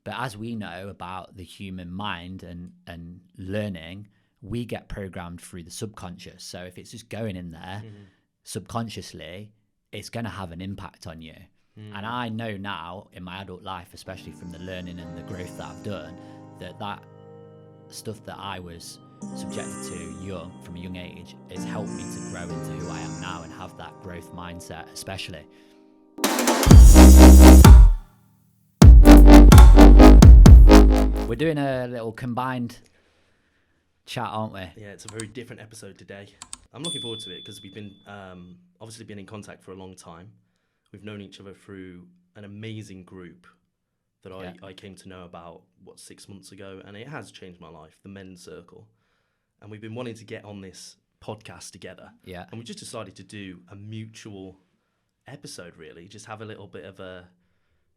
But as we know about the human mind and learning, we get programmed through the subconscious. So if it's just going in there subconsciously, it's going to have an impact on you. And I know now in my adult life, especially from the learning and the growth that I've done, that stuff that I was subjected to from a young age has helped me to grow into who I am now and have that growth mindset, especially. We're doing a little combined chat, aren't we? Yeah, it's a very different episode today. I'm looking forward to it because we've been obviously been in contact for a long time. We've known each other through an amazing group that I came to know about, 6 months ago, and it has changed my life, the Men's Circle. And we've been wanting to get on this podcast together. Yeah. And we just decided to do a mutual episode, really. Just have a little bit of a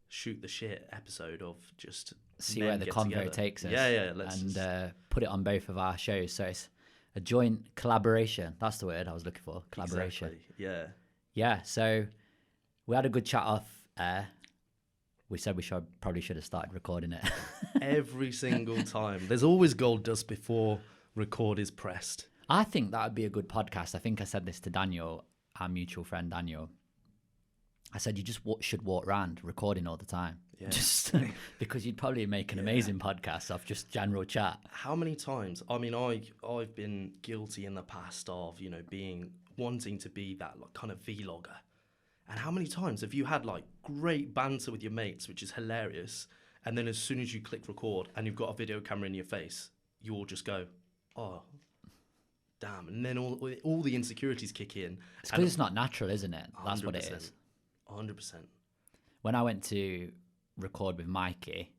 shoot the shit episode of just see where the convo takes us. Yeah. And put it on both of our shows. So it's a joint collaboration. That's the word I was looking for. Collaboration. Exactly. Yeah. Yeah. So we had a good chat off air. We said we probably should have started recording it. Every single time. There's always gold dust before record is pressed. I think that would be a good podcast. I think I said this to Daniel, our mutual friend Daniel. I said you just should walk around recording all the time. Yeah. Just because you'd probably make an amazing podcast off just general chat. How many times? I mean, I've been guilty in the past of, wanting to be that kind of vlogger. And how many times have you had great banter with your mates, which is hilarious, and then as soon as you click record and you've got a video camera in your face, you all just go, oh, damn. And then all the insecurities kick in. It's because it's not natural, isn't it? That's 100%. What it is. 100%. When I went to record with Mikey,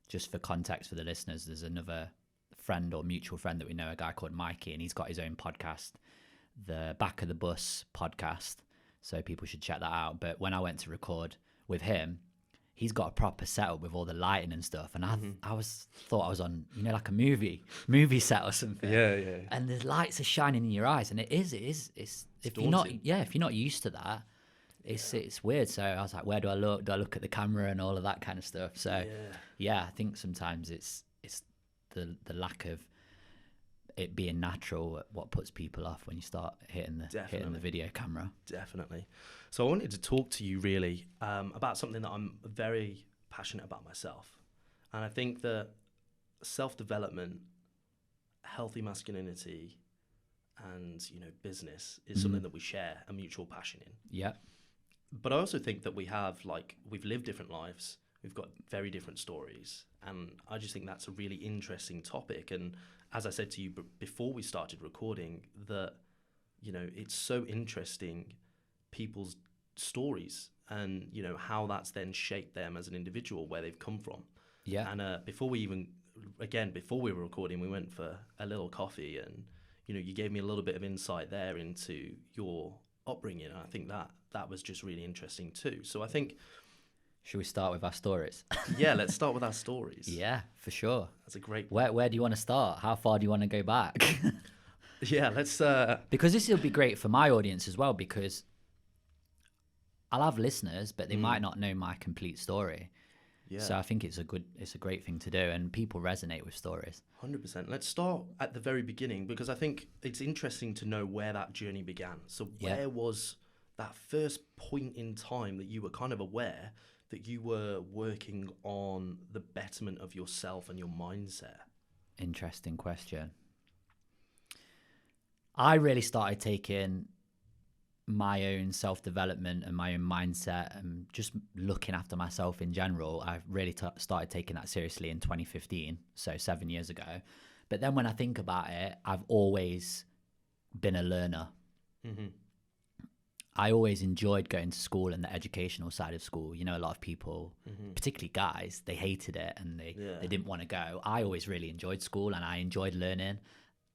just for context for the listeners, there's another friend or mutual friend that we know, a guy called Mikey, and he's got his own podcast, the Back of the Bus podcast. So people should check that out. But when I went to record with him, he's got a proper setup with all the lighting and stuff. And I thought I was on, like a movie set or something. Yeah. And the lights are shining in your eyes, and it is. If you're not used to that, it's weird. So I was like, where do I look? Do I look at the camera and all of that kind of stuff? So I think sometimes it's the lack of it being natural what puts people off when you start hitting the video camera. Definitely. So I wanted to talk to you really about something that I'm very passionate about myself. And I think that self-development, healthy masculinity, and business is something that we share a mutual passion in. Yeah. But I also think that we've lived different lives. We've got very different stories. And I just think that's a really interesting topic. And as I said to you before we started recording, that, it's so interesting people's stories and, how that's then shaped them as an individual, where they've come from. Yeah. And before we were recording, we went for a little coffee and, you gave me a little bit of insight there into your upbringing. And I think that was just really interesting too. So I think... Should we start with our stories? Yeah, let's start with our stories. Yeah, for sure. That's a great... Where do you want to start? How far do you want to go back? Yeah, let's... Because this will be great for my audience as well, because I'll have listeners, but they might not know my complete story. Yeah. So I think it's a great thing to do, and people resonate with stories. 100%. Let's start at the very beginning, because I think it's interesting to know where that journey began. So where was that first point in time that you were kind of aware that you were working on the betterment of yourself and your mindset? Interesting question. I really started taking my own self-development and my own mindset and just looking after myself in general. I really started taking that seriously in 2015, so 7 years ago. But then when I think about it, I've always been a learner. Mm-hmm. I always enjoyed going to school and the educational side of school. A lot of people, particularly guys, they hated it and they didn't want to go. I always really enjoyed school and I enjoyed learning.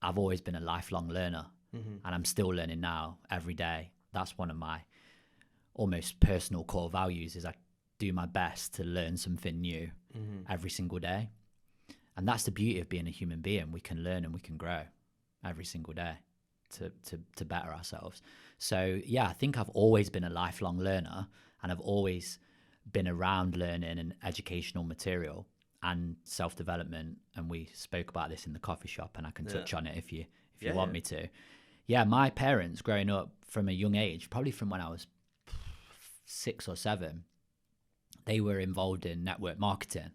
I've always been a lifelong learner, and I'm still learning now every day. That's one of my almost personal core values, is I do my best to learn something new every single day. And that's the beauty of being a human being. We can learn and we can grow every single day to better ourselves. So yeah, I think I've always been a lifelong learner, and I've always been around learning and educational material. and self-development, and we spoke about this in the coffee shop, and I can touch on it if you want me to. Yeah, my parents growing up from a young age, probably from when I was 6 or 7, they were involved in network marketing.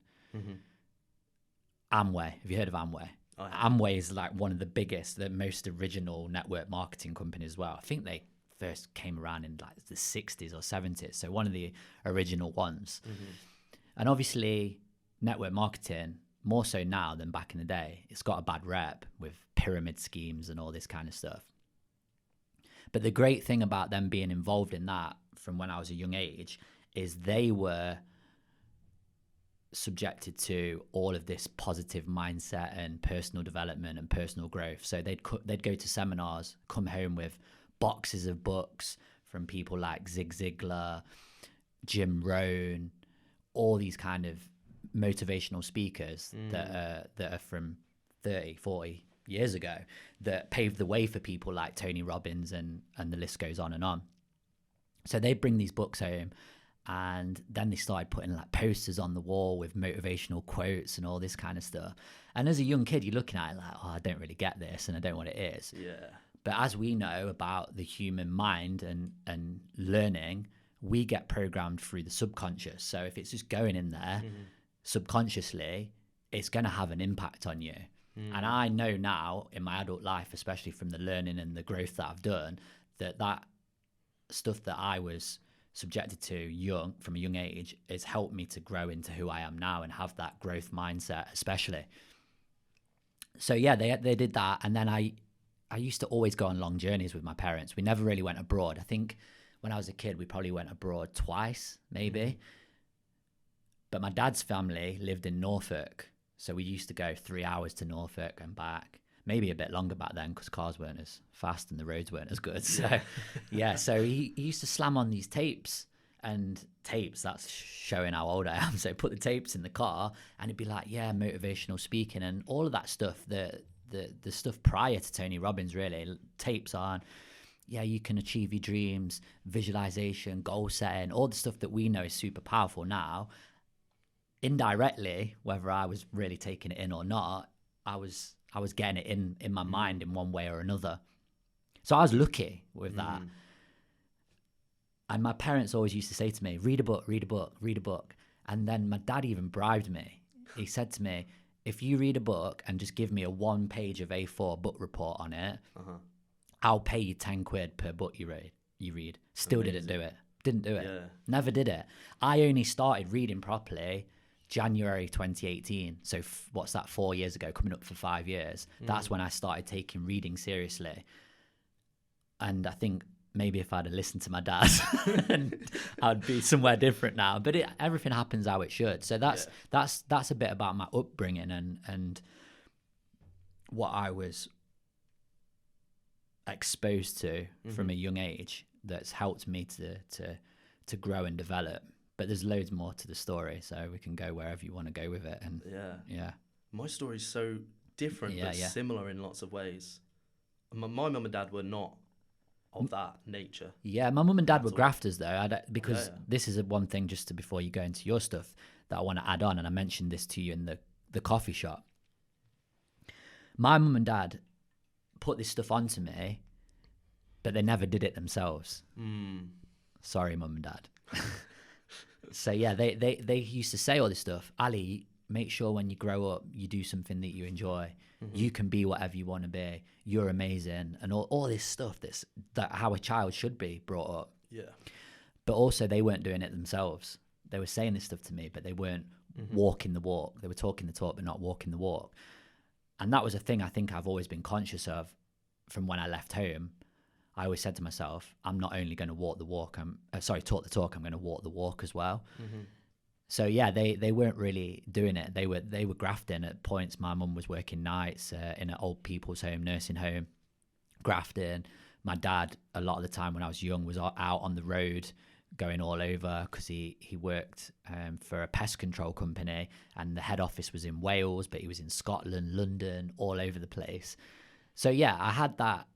Amway, have you heard of Amway? Amway is like one of the biggest, the most original network marketing companies as well. I think they first came around in like the 60s or 70s, so one of the original ones. And obviously network marketing, more so now than back in the day, it's got a bad rep with pyramid schemes and all this kind of stuff. But the great thing about them being involved in that from when I was a young age is they were subjected to all of this positive mindset and personal development and personal growth. So they'd go to seminars, come home with boxes of books from people like Zig Ziglar, Jim Rohn, all these kind of motivational speakers that are from 30, 40 years ago that paved the way for people like Tony Robbins, and the list goes on and on. So they bring these books home, and then they started putting like posters on the wall with motivational quotes and all this kind of stuff. And as a young kid, you're looking at it like, oh, I don't really get this and I don't know what it is. Yeah. But as we know about the human mind and learning, we get programmed through the subconscious. So if it's just going in there subconsciously, it's going to have an impact on you. And I know now in my adult life, especially from the learning and the growth that I've done, that stuff that I was subjected to from a young age has helped me to grow into who I am now and have that growth mindset, especially. So yeah, they did that. And then I used to always go on long journeys with my parents. We never really went abroad. I think when I was a kid, we probably went abroad twice, maybe. But my dad's family lived in Norfolk. So we used to go 3 hours to Norfolk and back, maybe a bit longer back then because cars weren't as fast and the roads weren't as good. So yeah, so he used to slam on these tapes, and tapes, that's showing how old I am. So put the tapes in the car and it'd be like, yeah, motivational speaking and all of that stuff, the stuff prior to Tony Robbins, really. Tapes on, yeah, you can achieve your dreams, visualization, goal setting, all the stuff that we know is super powerful now. Indirectly, whether I was really taking it in or not, I was getting it in my mind in one way or another. So I was lucky with that. And my parents always used to say to me, read a book, read a book, read a book. And then my dad even bribed me. He said to me, if you read a book and just give me a 1 page of A4 book report on it, I'll pay you 10 quid per book you read. Still Amazing. Didn't do it. Yeah. Never did it. I only started reading properly January 2018. So what's that, 4 years ago, coming up for 5 years. That's when I started taking reading seriously. And I think maybe if I'd have listened to my dad, I'd be somewhere different now. But everything happens how it should. So that's a bit about my upbringing and what I was exposed to from a young age that's helped me to grow and develop. But there's loads more to the story, so we can go wherever you want to go with it. And yeah. My story's so different but similar in lots of ways. My mum and dad were not of that nature. Yeah, my mum and dad were grafters though, because this is one thing just before you go into your stuff that I want to add on, and I mentioned this to you in the coffee shop. My mum and dad put this stuff onto me, but they never did it themselves. Sorry, mum and dad. So yeah, they used to say all this stuff. Ali, make sure when you grow up, you do something that you enjoy. You can be whatever you want to be. You're amazing, and all this stuff. That how a child should be brought up. Yeah. But also, they weren't doing it themselves. They were saying this stuff to me, but they weren't walking the walk. They were talking the talk, but not walking the walk. And that was a thing I think I've always been conscious of from when I left home. I always said to myself, I'm not only going to walk the walk, talk the talk, I'm going to walk the walk as well. So yeah, they weren't really doing it. They were grafting at points. My mum was working nights in an old people's home, nursing home, grafting. My dad, a lot of the time when I was young, was out on the road going all over because he worked for a pest control company, and the head office was in Wales, but he was in Scotland, London, all over the place. So yeah, I had that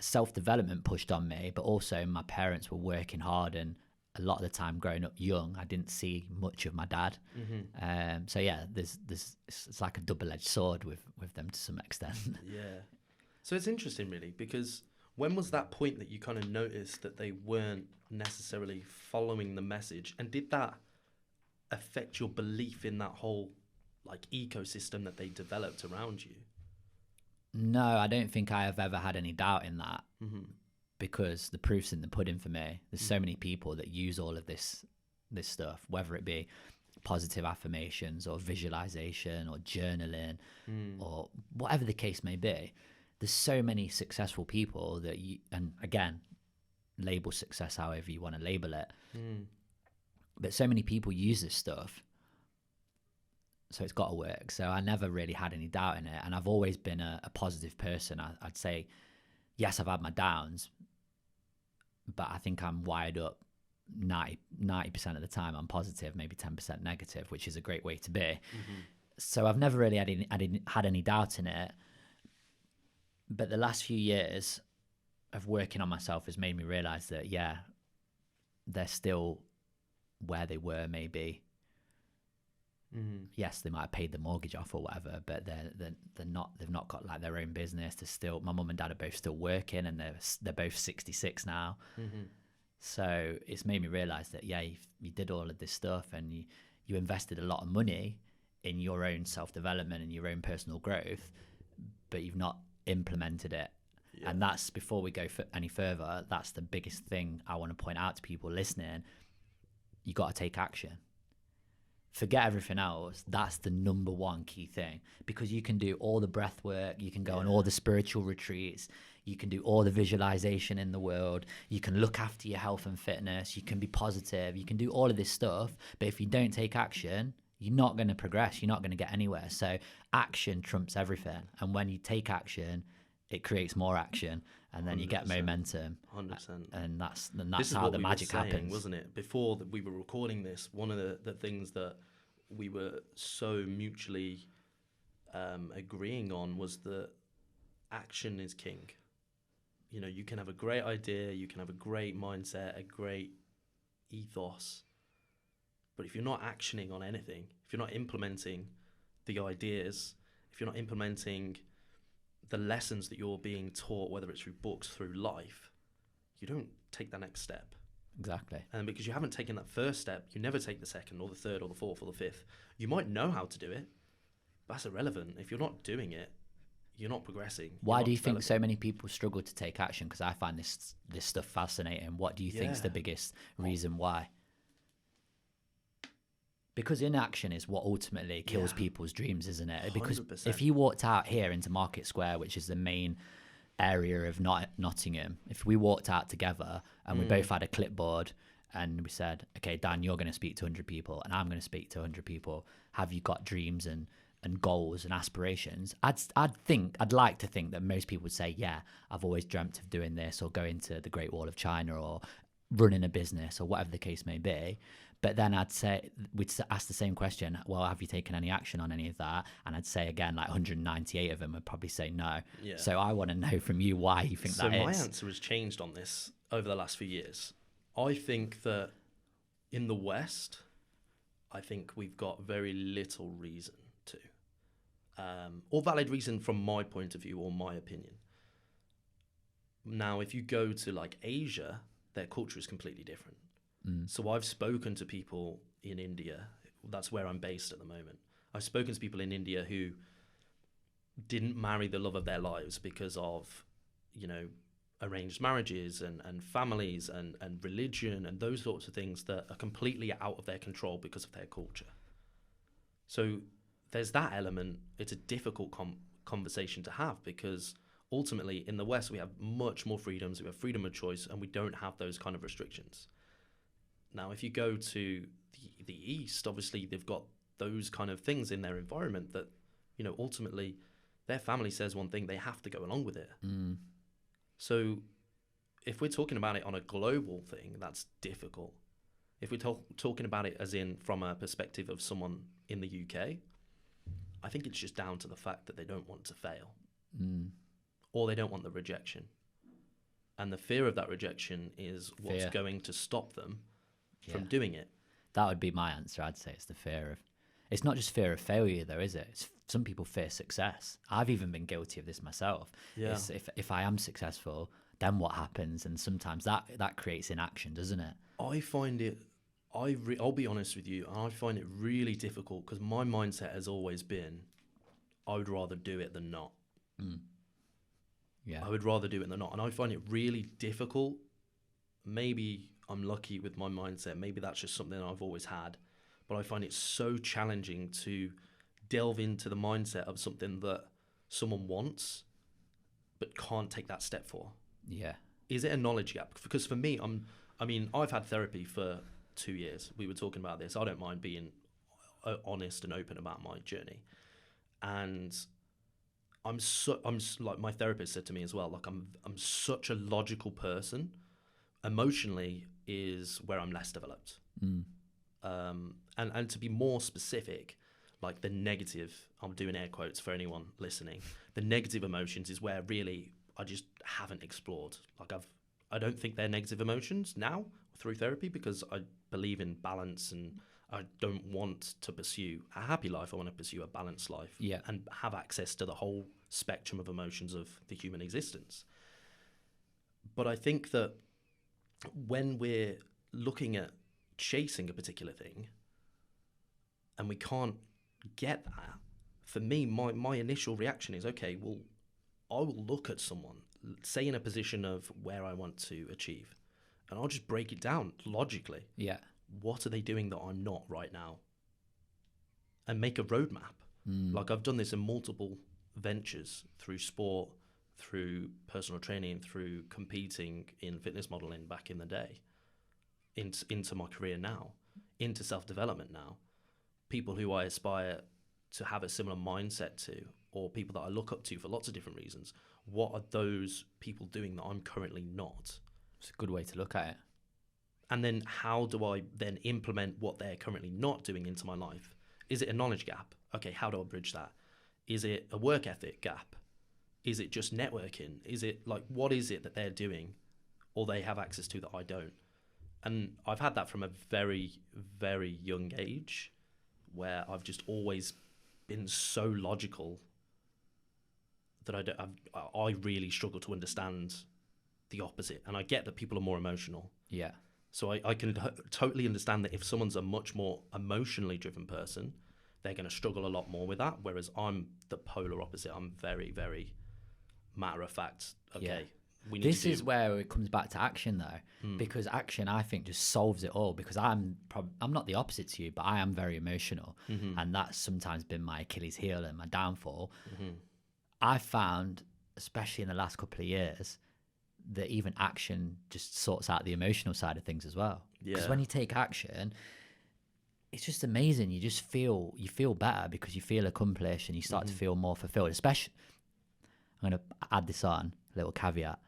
self-development pushed on me, but also my parents were working hard and a lot of the time growing up young, I didn't see much of my dad. So yeah, there's it's like a double-edged sword with them to some extent. Yeah. So it's interesting, really, because when was that point that you kind of noticed that they weren't necessarily following the message, and did that affect your belief in that whole like ecosystem that they developed around you? No, I don't think I have ever had any doubt in that, because the proof's in the pudding for me. There's so many people that use all of this stuff, whether it be positive affirmations or visualization or journaling or whatever the case may be. There's so many successful people that you, and again, label success however you want to label it, but so many people use this stuff, so it's got to work. So I never really had any doubt in it, and I've always been a positive person. I'd say, yes, I've had my downs, but I think I'm wired up 90% of the time. I'm positive, maybe 10% negative, which is a great way to be. So I've never really had any doubt in it. But the last few years of working on myself has made me realize that, yeah, they're still where they were maybe. Yes, they might have paid the mortgage off or whatever, but they're not. They've not got like their own business. They're still. My mum and dad are both still working, and they're both 66 now. So it's made me realize that, yeah, you did all of this stuff, and you invested a lot of money in your own self-development and your own personal growth, but you've not implemented it. And that's, before we go any further, that's the biggest thing I want to point out to people listening. You got to take action. Forget everything else. That's the number one key thing, because you can do all the breath work, you can go on all the spiritual retreats, you can do all the visualization in the world, you can look after your health and fitness, you can be positive, you can do all of this stuff, but if you don't take action, you're not going to progress, you're not going to get anywhere. So action trumps everything, and when you take action, it creates more action, and then 100%. You get momentum. 100%. And that's how the magic happens, wasn't it? Before we were recording this, one of the things that we were so mutually agreeing on was that action is king. You know, you can have a great idea, you can have a great mindset, a great ethos, but if you're not actioning on anything, if you're not implementing the ideas, if you're not implementing the lessons that you're being taught, whether it's through books, through life, you don't take the next step. Exactly. And because you haven't taken that first step, you never take the second or the third or the fourth or the fifth. You might know how to do it, but that's irrelevant. If you're not doing it, you're not progressing. Why do you think so many people struggle to take action? Because I find this stuff fascinating. What do you think is the biggest reason why? Because inaction is what ultimately kills people's dreams, isn't it? Because 100%. if you walked out here into Market Square, which is the main area of Nottingham, if we walked out together and we both had a clipboard and we said, okay, Dan, you're going to speak to 100 people and I'm going to speak to 100 people. Have you got dreams and goals and aspirations? I'd like to think that most people would say, yeah, I've always dreamt of doing this, or going to the Great Wall of China, or running a business, or whatever the case may be. But then we'd ask the same question, well, have you taken any action on any of that? And I'd say again, like 198 of them would probably say no. Yeah. So I want to know from you why you think that is. So my answer has changed on this over the last few years. I think that in the West, I think we've got very little reason to. Or valid reason from my point of view or my opinion. Now, if you go to like Asia, their culture is completely different. So I've spoken to people in India. That's where I'm based at the moment. I've spoken to people in India who didn't marry the love of their lives because of, you know, arranged marriages and families and religion and those sorts of things that are completely out of their control because of their culture. So there's that element. It's a difficult conversation to have, because ultimately in the West we have much more freedoms, we have freedom of choice, and we don't have those kind of restrictions. Now, if you go to the East, obviously they've got those kind of things in their environment that, you know, ultimately their family says one thing, they have to go along with it. So if we're talking about it on a global thing, that's difficult. If we're talking about it as in from a perspective of someone in the UK, I think it's just down to the fact that they don't want to fail. Or they don't want the rejection. And the fear of that rejection is what's going to stop them from doing it. That would be my answer. I'd say it's the fear of, it's not just fear of failure though, is it? Some people fear success. I've even been guilty of this myself. Yeah. It's if I am successful, then what happens? And sometimes that creates inaction, doesn't it? I find it, I'll be honest with you, I find it really difficult because my mindset has always been, I would rather do it than not. Yeah. I would rather do it than not. And I find it really difficult. Maybe I'm lucky with my mindset. Maybe that's just something I've always had. But I find it so challenging to delve into the mindset of something that someone wants but can't take that step for. Yeah. Is it a knowledge gap? Because for me, I've had therapy for 2 years. We were talking about this. I don't mind being honest and open about my journey. And I'm like my therapist said to me as well, like I'm such a logical person. Emotionally is where I'm less developed. And to be more specific, like the negative, I'm doing air quotes for anyone listening, the negative emotions is where really I just haven't explored. Like I don't think they're negative emotions now through therapy because I believe in balance and I don't want to pursue a happy life. I want to pursue a balanced life and have access to the whole spectrum of emotions of the human existence. But I think that when we're looking at chasing a particular thing and we can't get that, for me, my initial reaction is, okay, well, I will look at someone, say in a position of where I want to achieve, and I'll just break it down logically. Yeah. What are they doing that I'm not right now? And make a roadmap. Like I've done this in multiple ventures through sport, through personal training, through competing in fitness modeling back in the day, into my career now, into self-development now. People who I aspire to have a similar mindset to, or people that I look up to for lots of different reasons. What are those people doing that I'm currently not? It's a good way to look at it. And then how do I then implement what they're currently not doing into my life? Is it a knowledge gap? Okay, how do I bridge that? Is it a work ethic gap? Is it just networking? Is it like, what is it that they're doing or they have access to that I don't? And I've had that from a very, very young age where I've just always been so logical that I really struggle to understand the opposite. And I get that people are more emotional. Yeah. So I can totally understand that if someone's a much more emotionally driven person, they're going to struggle a lot more with that. Whereas I'm the polar opposite. I'm very, very matter of fact. Okay, Yeah. we need This to is where it comes back to action though, because action, I think, just solves it all. Because I'm not the opposite to you, but I am very emotional, and that's sometimes been my Achilles heel and my downfall. I found, especially in the last couple of years, that even action just sorts out the emotional side of things as well. Because when you take action, it's just amazing. You feel better because you feel accomplished and you start to feel more fulfilled. Especially, I'm going to add this on, a little caveat.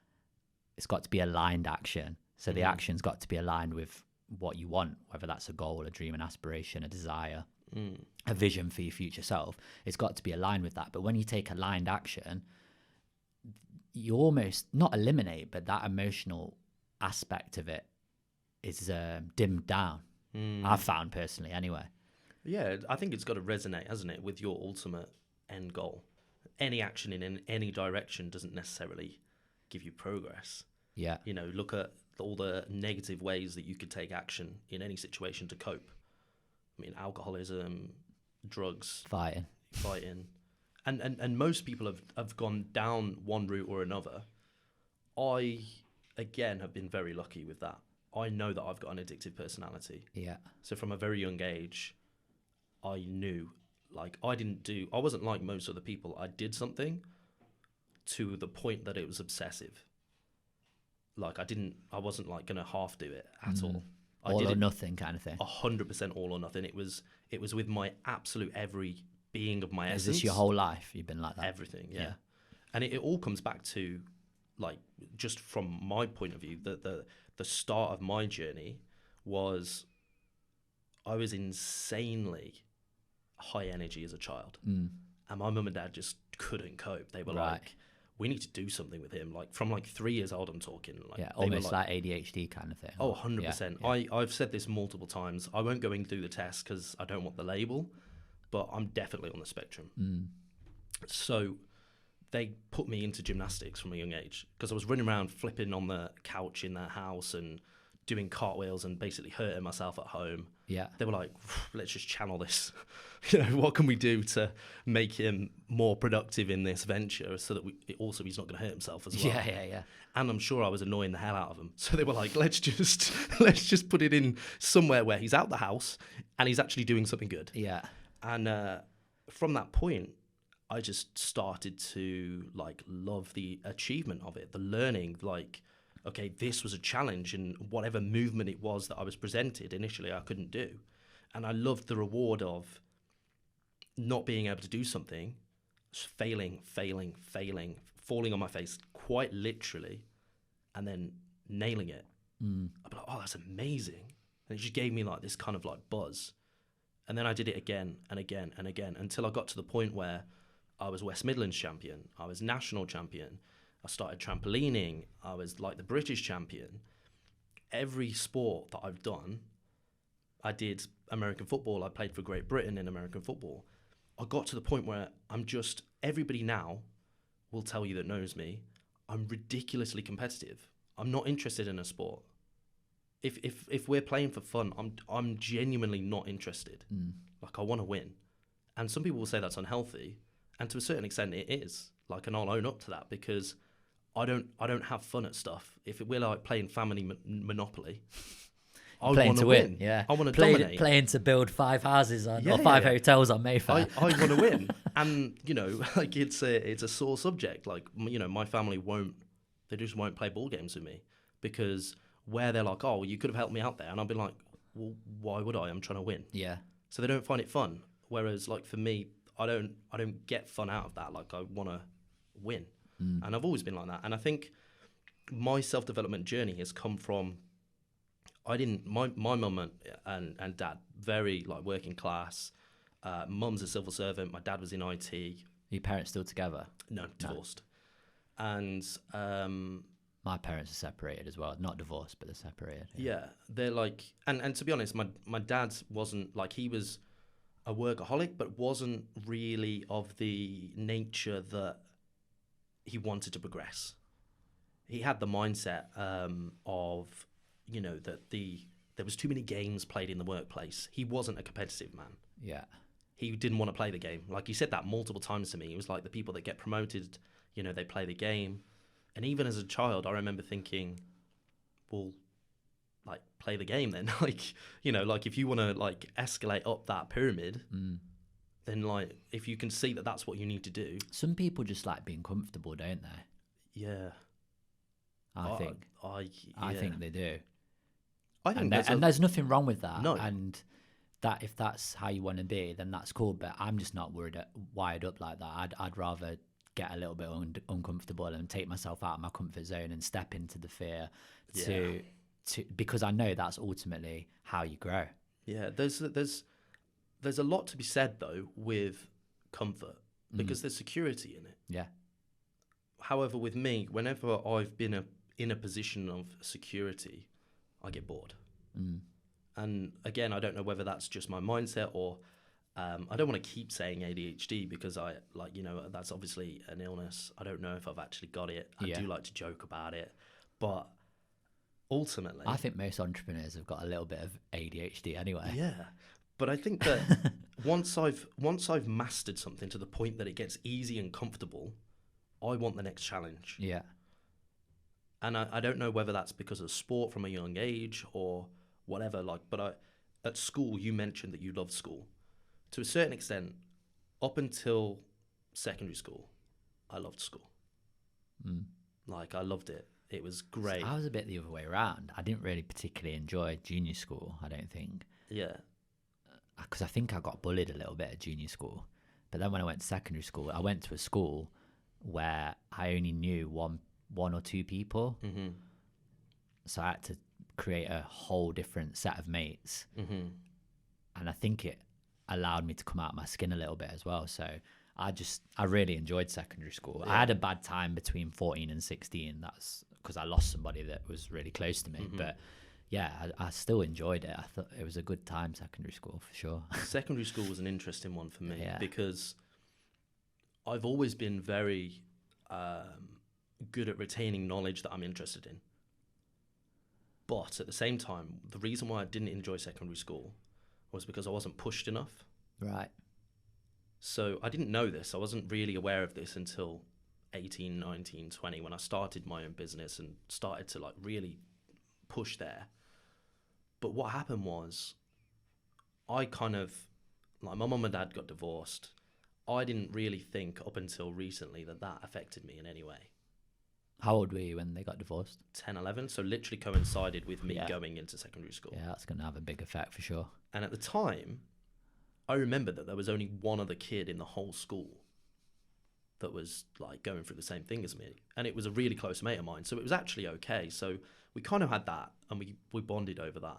It's got to be aligned action. So the action's got to be aligned with what you want, whether that's a goal, a dream, an aspiration, a desire, a vision for your future self. It's got to be aligned with that. But when you take aligned action, you almost not eliminate, but that emotional aspect of it is dimmed down. I've found personally anyway. Yeah, I think it's got to resonate, hasn't it, with your ultimate end goal. Any action in any direction doesn't necessarily give you progress. Yeah. You know, look at all the negative ways that you could take action in any situation to cope. I mean, alcoholism, drugs, Fighting. And most people have gone down one route or another. I, again, have been very lucky with that. I know that I've got an addictive personality. Yeah. So from a very young age, I knew, like, I wasn't like most other people. I did something to the point that it was obsessive. Like, I wasn't like going to half do it at all. All or nothing kind of thing. 100% all or nothing. It was with my absolute every being of my essence. Is this your whole life? You've been like that? Everything, yeah. And it all comes back to, like, just from my point of view, the start of my journey was I was insanely high energy as a child. And my mum and dad just couldn't cope. They were like, we need to do something with him. Like from like 3 years old, I'm talking. Like, Yeah, they were almost like ADHD kind of thing. oh, or- 100%. Yeah, I've said this multiple times. I won't go and do the test because I don't want the label, but I'm definitely on the spectrum. So they put me into gymnastics from a young age because I was running around flipping on the couch in their house and doing cartwheels and basically hurting myself at home. yeah, They were like, let's just channel this. What can we do to make him more productive in this venture so that he's not going to hurt himself as well. yeah. And I'm sure I was annoying the hell out of him. So they were like, let's just put it in somewhere where he's out the house and he's actually doing something good. Yeah. And from that point, I just started to like love the achievement of it, the learning, like, okay, this was a challenge, and whatever movement it was that I was presented initially, I couldn't do. And I loved the reward of not being able to do something, failing, falling on my face quite literally, and then nailing it. I'd be like, oh, that's amazing. And it just gave me like this kind of like buzz. And then I did it again and again and again until I got to the point where I was West Midlands champion, I was national champion, I started trampolining, I was like the British champion. Every sport that I've done, I did American football, I played for Great Britain in American football. I got to the point where everybody now will tell you that knows me, I'm ridiculously competitive. I'm not interested in a sport. If we're playing for fun, I'm genuinely not interested. Like, I want to win. And some people will say that's unhealthy, and to a certain extent it is. Like, and I'll own up to that because I don't have fun at stuff. If we're like playing family Monopoly, I want to win. Yeah, I want to dominate. Playing to build 5 houses or 5 hotels on Mayfair. I want to win, and like it's a sore subject. Like, my family they just won't play ball games with me because where they're like, oh, well, you could have helped me out there, and I'll be like, well, why would I? I'm trying to win. Yeah. So they don't find it fun. Whereas, like, for me, I don't get fun out of that. Like, I want to win, and I've always been like that. And I think my self-development journey has come from my mum and dad, very like working class. Mum's a civil servant. My dad was in IT. Your parents still together? No, divorced. And my parents are separated as well. Not divorced, but they're separated. yeah, they're like, and to be honest, my dad wasn't like, he was a workaholic, but wasn't really of the nature that he wanted to progress. He had the mindset of, that there was too many games played in the workplace. He wasn't a competitive man. Yeah. He didn't want to play the game. Like, he said that multiple times to me. It was like the people that get promoted, they play the game. And even as a child, I remember thinking, well, like, play the game then. Like, like, if you want to like escalate up that pyramid, then like, if you can see that that's what you need to do. Some people just like being comfortable, don't they? Yeah. I think they do. I think there's nothing wrong with that. No. And that if that's how you want to be, then that's cool. But I'm just not wired up like that. I'd rather get a little bit uncomfortable and take myself out of my comfort zone and step into the fear to because I know that's ultimately how you grow. Yeah, there's a lot to be said though with comfort because there's security in it. Yeah. However, with me, whenever I've been in a position of security, I get bored. And again, I don't know whether that's just my mindset or I don't want to keep saying ADHD because that's obviously an illness. I don't know if I've actually got it. I do like to joke about it, but ultimately, I think most entrepreneurs have got a little bit of ADHD anyway. Yeah, but I think that once I've mastered something to the point that it gets easy and comfortable, I want the next challenge. Yeah. And I don't know whether that's because of sport from a young age or whatever. But at school, you mentioned that you loved school. To a certain extent, up until secondary school, I loved school. Like, I loved it. It was great. I was a bit the other way around. I didn't really particularly enjoy junior school, I don't think. Yeah. Because I think I got bullied a little bit at junior school. But then when I went to secondary school, I went to a school where I only knew one or two people. So I had to create a whole different set of mates. And I think it allowed me to come out of my skin a little bit as well. So I really enjoyed secondary school. Yeah. I had a bad time between 14 and 16. That's because I lost somebody that was really close to me. But yeah, I still enjoyed it. I thought it was a good time, secondary school, for sure. Secondary school was an interesting one for me Yeah. because I've always been very good at retaining knowledge that I'm interested in. But at the same time, the reason why I didn't enjoy secondary school was because I wasn't pushed enough. Right. So I didn't know this. I wasn't really aware of this until 18, 19, 20, when I started my own business and started to like really push there. But what happened was I kind of, like, my mum and dad got divorced. I didn't really think up until recently that affected me in any way. How old were you when they got divorced? 10, 11. So literally coincided with me Yeah. going into secondary school. Yeah, that's going to have a big effect for sure. And at the time, I remember that there was only one other kid in the whole school that was like going through the same thing as me. And it was a really close mate of mine. So it was actually okay. So we kind of had that and we bonded over that.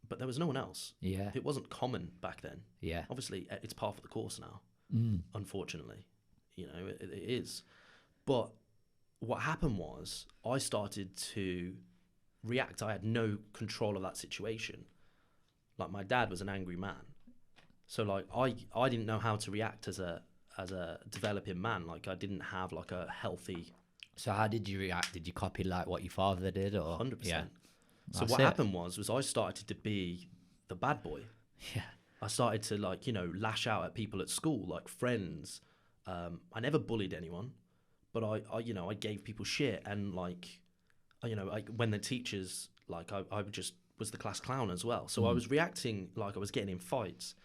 But there was no one else. Yeah. It wasn't common back then. Yeah. Obviously, it's part of the course now, unfortunately. You know, it is. But what happened was I started to react. I had no control of that situation. Like, my dad was an angry man. So like I didn't know how to react as a developing man. Like, I didn't have like a healthy. So how did you react? Did you copy like what your father did, or 100%. Yeah. So That's what it. happened was I started to be the bad boy. Yeah. I started to, like, you know, lash out at people at school, like friends. I never bullied anyone, but I you know, I gave people shit. And like, you know, when the teachers, like, I just was the class clown as well. So I was reacting like I was getting in fights.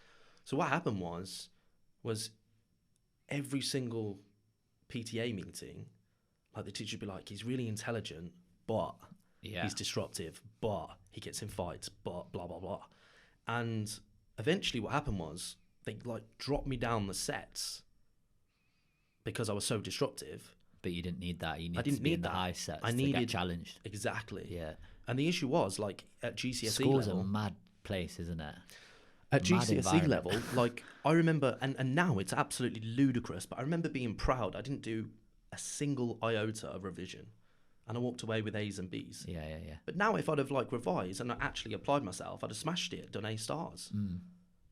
So what happened was every single PTA meeting, like, the teacher would be like, he's really intelligent, but Yeah. he's disruptive, but he gets in fights, but blah, blah, blah. And eventually what happened was they like dropped me down the sets because I was so disruptive. But you didn't need that. You I need didn't to be need in the that. high sets I to needed get challenged. Exactly. Yeah. And the issue was, like, at GCSE School's level, a mad place, isn't it? at mad GCSE environment. level, like, I remember, and now it's absolutely ludicrous, but I remember being proud. I didn't do a single iota of revision, and I walked away with A's and B's. Yeah, yeah, yeah. But now if I'd have like revised and I actually applied myself, I'd have smashed it, done A stars.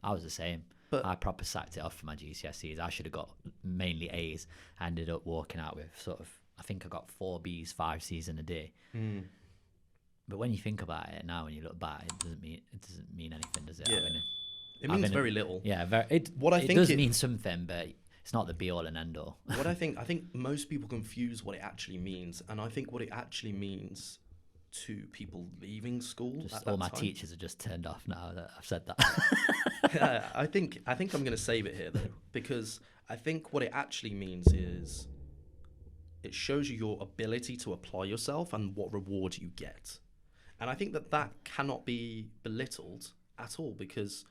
I was the same. But- I proper sacked it off for my GCSEs. I should have got mainly A's. I ended up walking out with sort of, I think I got 4 B's, 5 C's in a day. But when you think about it now, when you look back, it doesn't mean anything, does it? Yeah. It means very little. Yeah, What I it think does it- mean something, but it's not the be all and end all. What I think most people confuse what it actually means, and I think what it actually means to people leaving school. Just at all that my time. teachers are just turned off now that I've said that. Yeah, I think I'm going to save it here though, because I think what it actually means is it shows you your ability to apply yourself and what reward you get. And I think that cannot be belittled at all, because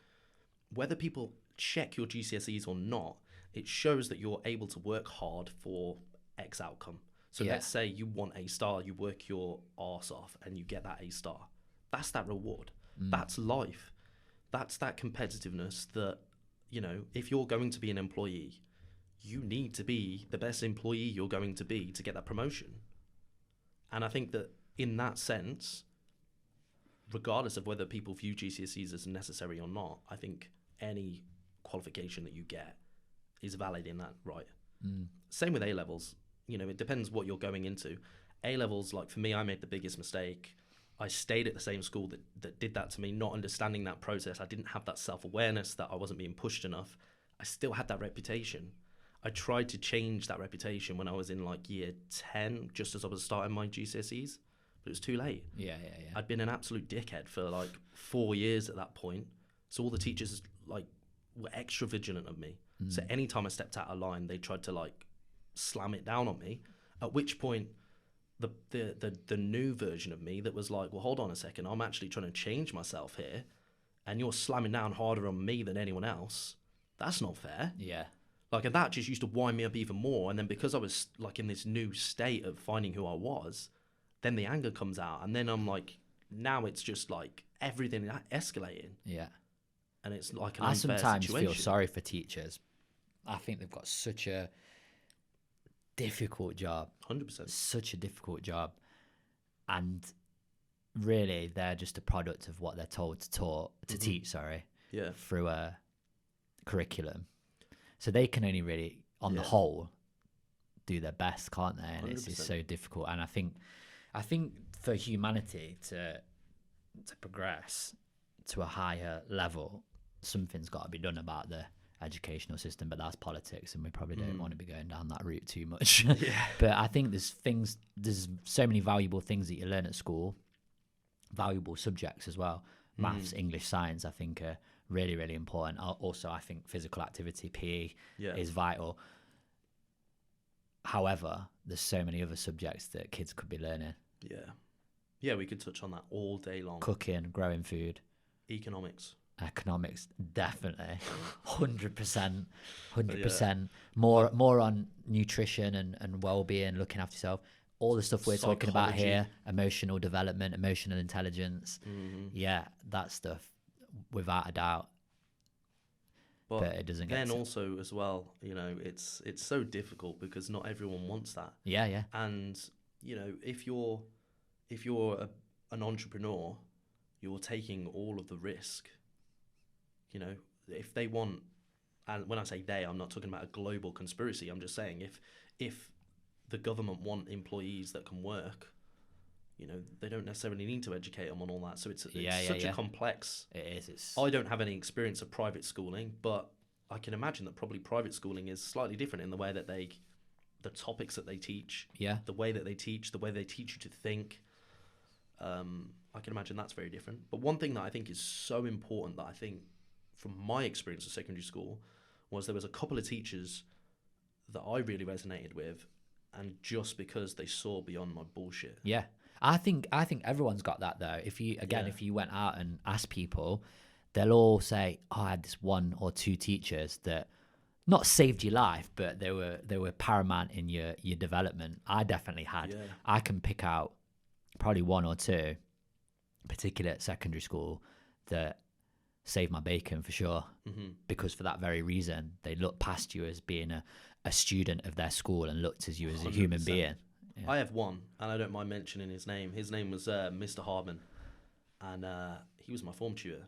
whether people check your GCSEs or not, it shows that you're able to work hard for X outcome. So Yeah. let's say you want A star, you work your arse off and you get that A star. That's that reward. That's life. That's that competitiveness that, you know, if you're going to be an employee, you need to be the best employee you're going to be to get that promotion. And I think that in that sense, regardless of whether people view GCSEs as necessary or not, I think any qualification that you get is valid in that right. Same with A-levels. You know, it depends what you're going into. A-levels, like for me, I made the biggest mistake. I stayed at the same school that did that to me, not understanding that process. I didn't have that self-awareness that I wasn't being pushed enough. I still had that reputation. I tried to change that reputation when I was in like year 10, just as I was starting my GCSEs, but it was too late. Yeah. I'd been an absolute dickhead for like 4 years at that point. So all the teachers like were extra vigilant of me. So anytime I stepped out of line, they tried to like slam it down on me. At which point, the new version of me that was like, well, hold on a second, I'm actually trying to change myself here, and you're slamming down harder on me than anyone else. That's not fair. Yeah. Like, and that just used to wind me up even more. And then because I was like in this new state of finding who I was, then the anger comes out, and then I'm like, now it's just like everything escalating. Yeah. and it's like an I unfair sometimes situation. feel sorry for teachers. I think they've got such a difficult job, 100%. such a difficult job, and really they're just a product of what they're told to teach. Sorry, Yeah. through a curriculum, so they can only really, on the whole, do their best, can't they? And it's 100%. so difficult. And I think for humanity to progress to a higher level, something's got to be done about the educational system, but that's politics, and we probably don't want to be going down that route too much. But I think there's so many valuable things that you learn at school, valuable subjects as well. Maths, English, science, I think are really, really important. Also, I think physical activity, PE, is vital. However, there's so many other subjects that kids could be learning. Yeah, we could touch on that all day long. Cooking, growing food, Economics, definitely, 100%, 100%. More on nutrition and well-being, looking after yourself. All the stuff we're talking about here, emotional development, emotional intelligence. Yeah, that stuff, without a doubt. But it doesn't get. Then also as well, you know, it's so difficult because not everyone wants that. Yeah. And you know, if you're an entrepreneur, you're taking all of the risk. You know, if they want, and when I say they, I'm not talking about a global conspiracy. I'm just saying if the government want employees that can work, you know, they don't necessarily need to educate them on all that. So it's such a complex. It is. I don't have any experience of private schooling, but I can imagine that probably private schooling is slightly different in the way that the topics that they teach, the way that they teach, the way they teach you to think. I can imagine that's very different. But one thing that I think is so important that I think from my experience of secondary school was there was a couple of teachers that I really resonated with, and just because they saw beyond my bullshit. Yeah. I think everyone's got that though. If you went out and asked people, they'll all say, "Oh, I had this one or two teachers that not saved your life, but they were paramount in your development." I definitely had. Yeah. I can pick out probably one or two, particularly at secondary school, that saved my bacon for sure. Because for that very reason, they looked past you as being a student of their school and looked at you as a 100%. human being. Yeah. I have one, and I don't mind mentioning his name. His name was Mr. Hardman, and he was my form tutor.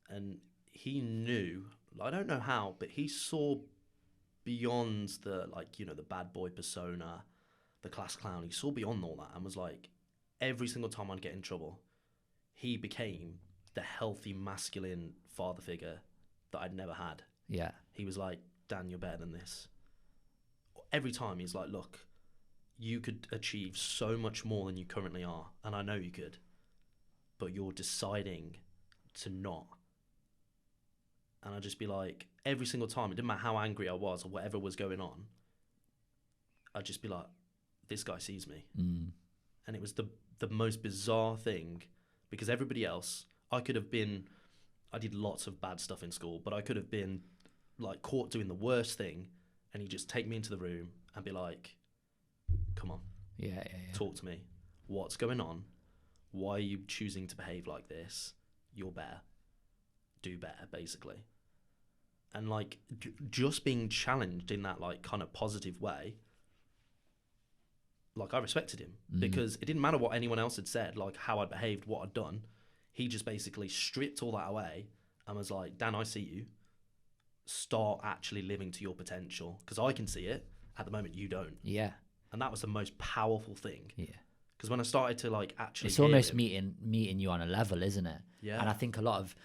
And he knew, I don't know how, but he saw beyond the, like, you know, the bad boy persona, the class clown. He saw beyond all that and was like, every single time I'd get in trouble, he became the healthy, masculine father figure that I'd never had. Yeah. He was like, "Dan, you're better than this." Every time he's like, "Look, you could achieve so much more than you currently are, and I know you could, but you're deciding to not." And I'd just be like, every single time, it didn't matter how angry I was or whatever was going on, I'd just be like, this guy sees me. And it was the most bizarre thing, because everybody else, I did lots of bad stuff in school, but I could have been like caught doing the worst thing, and he'd just take me into the room and be like, "Come on, talk to me. What's going on? Why are you choosing to behave like this? You're better. Do better," basically. And like just being challenged in that like kind of positive way, like I respected him because it didn't matter what anyone else had said, like how I'd behaved, what I'd done. He just basically stripped all that away and was like, "Dan, I see you. Start actually living to your potential, because I can see it. At the moment, you don't." Yeah. And that was the most powerful thing. Yeah. Because when I started to like actually, it's almost meeting you on a level, isn't it? Yeah. And I think a lot of,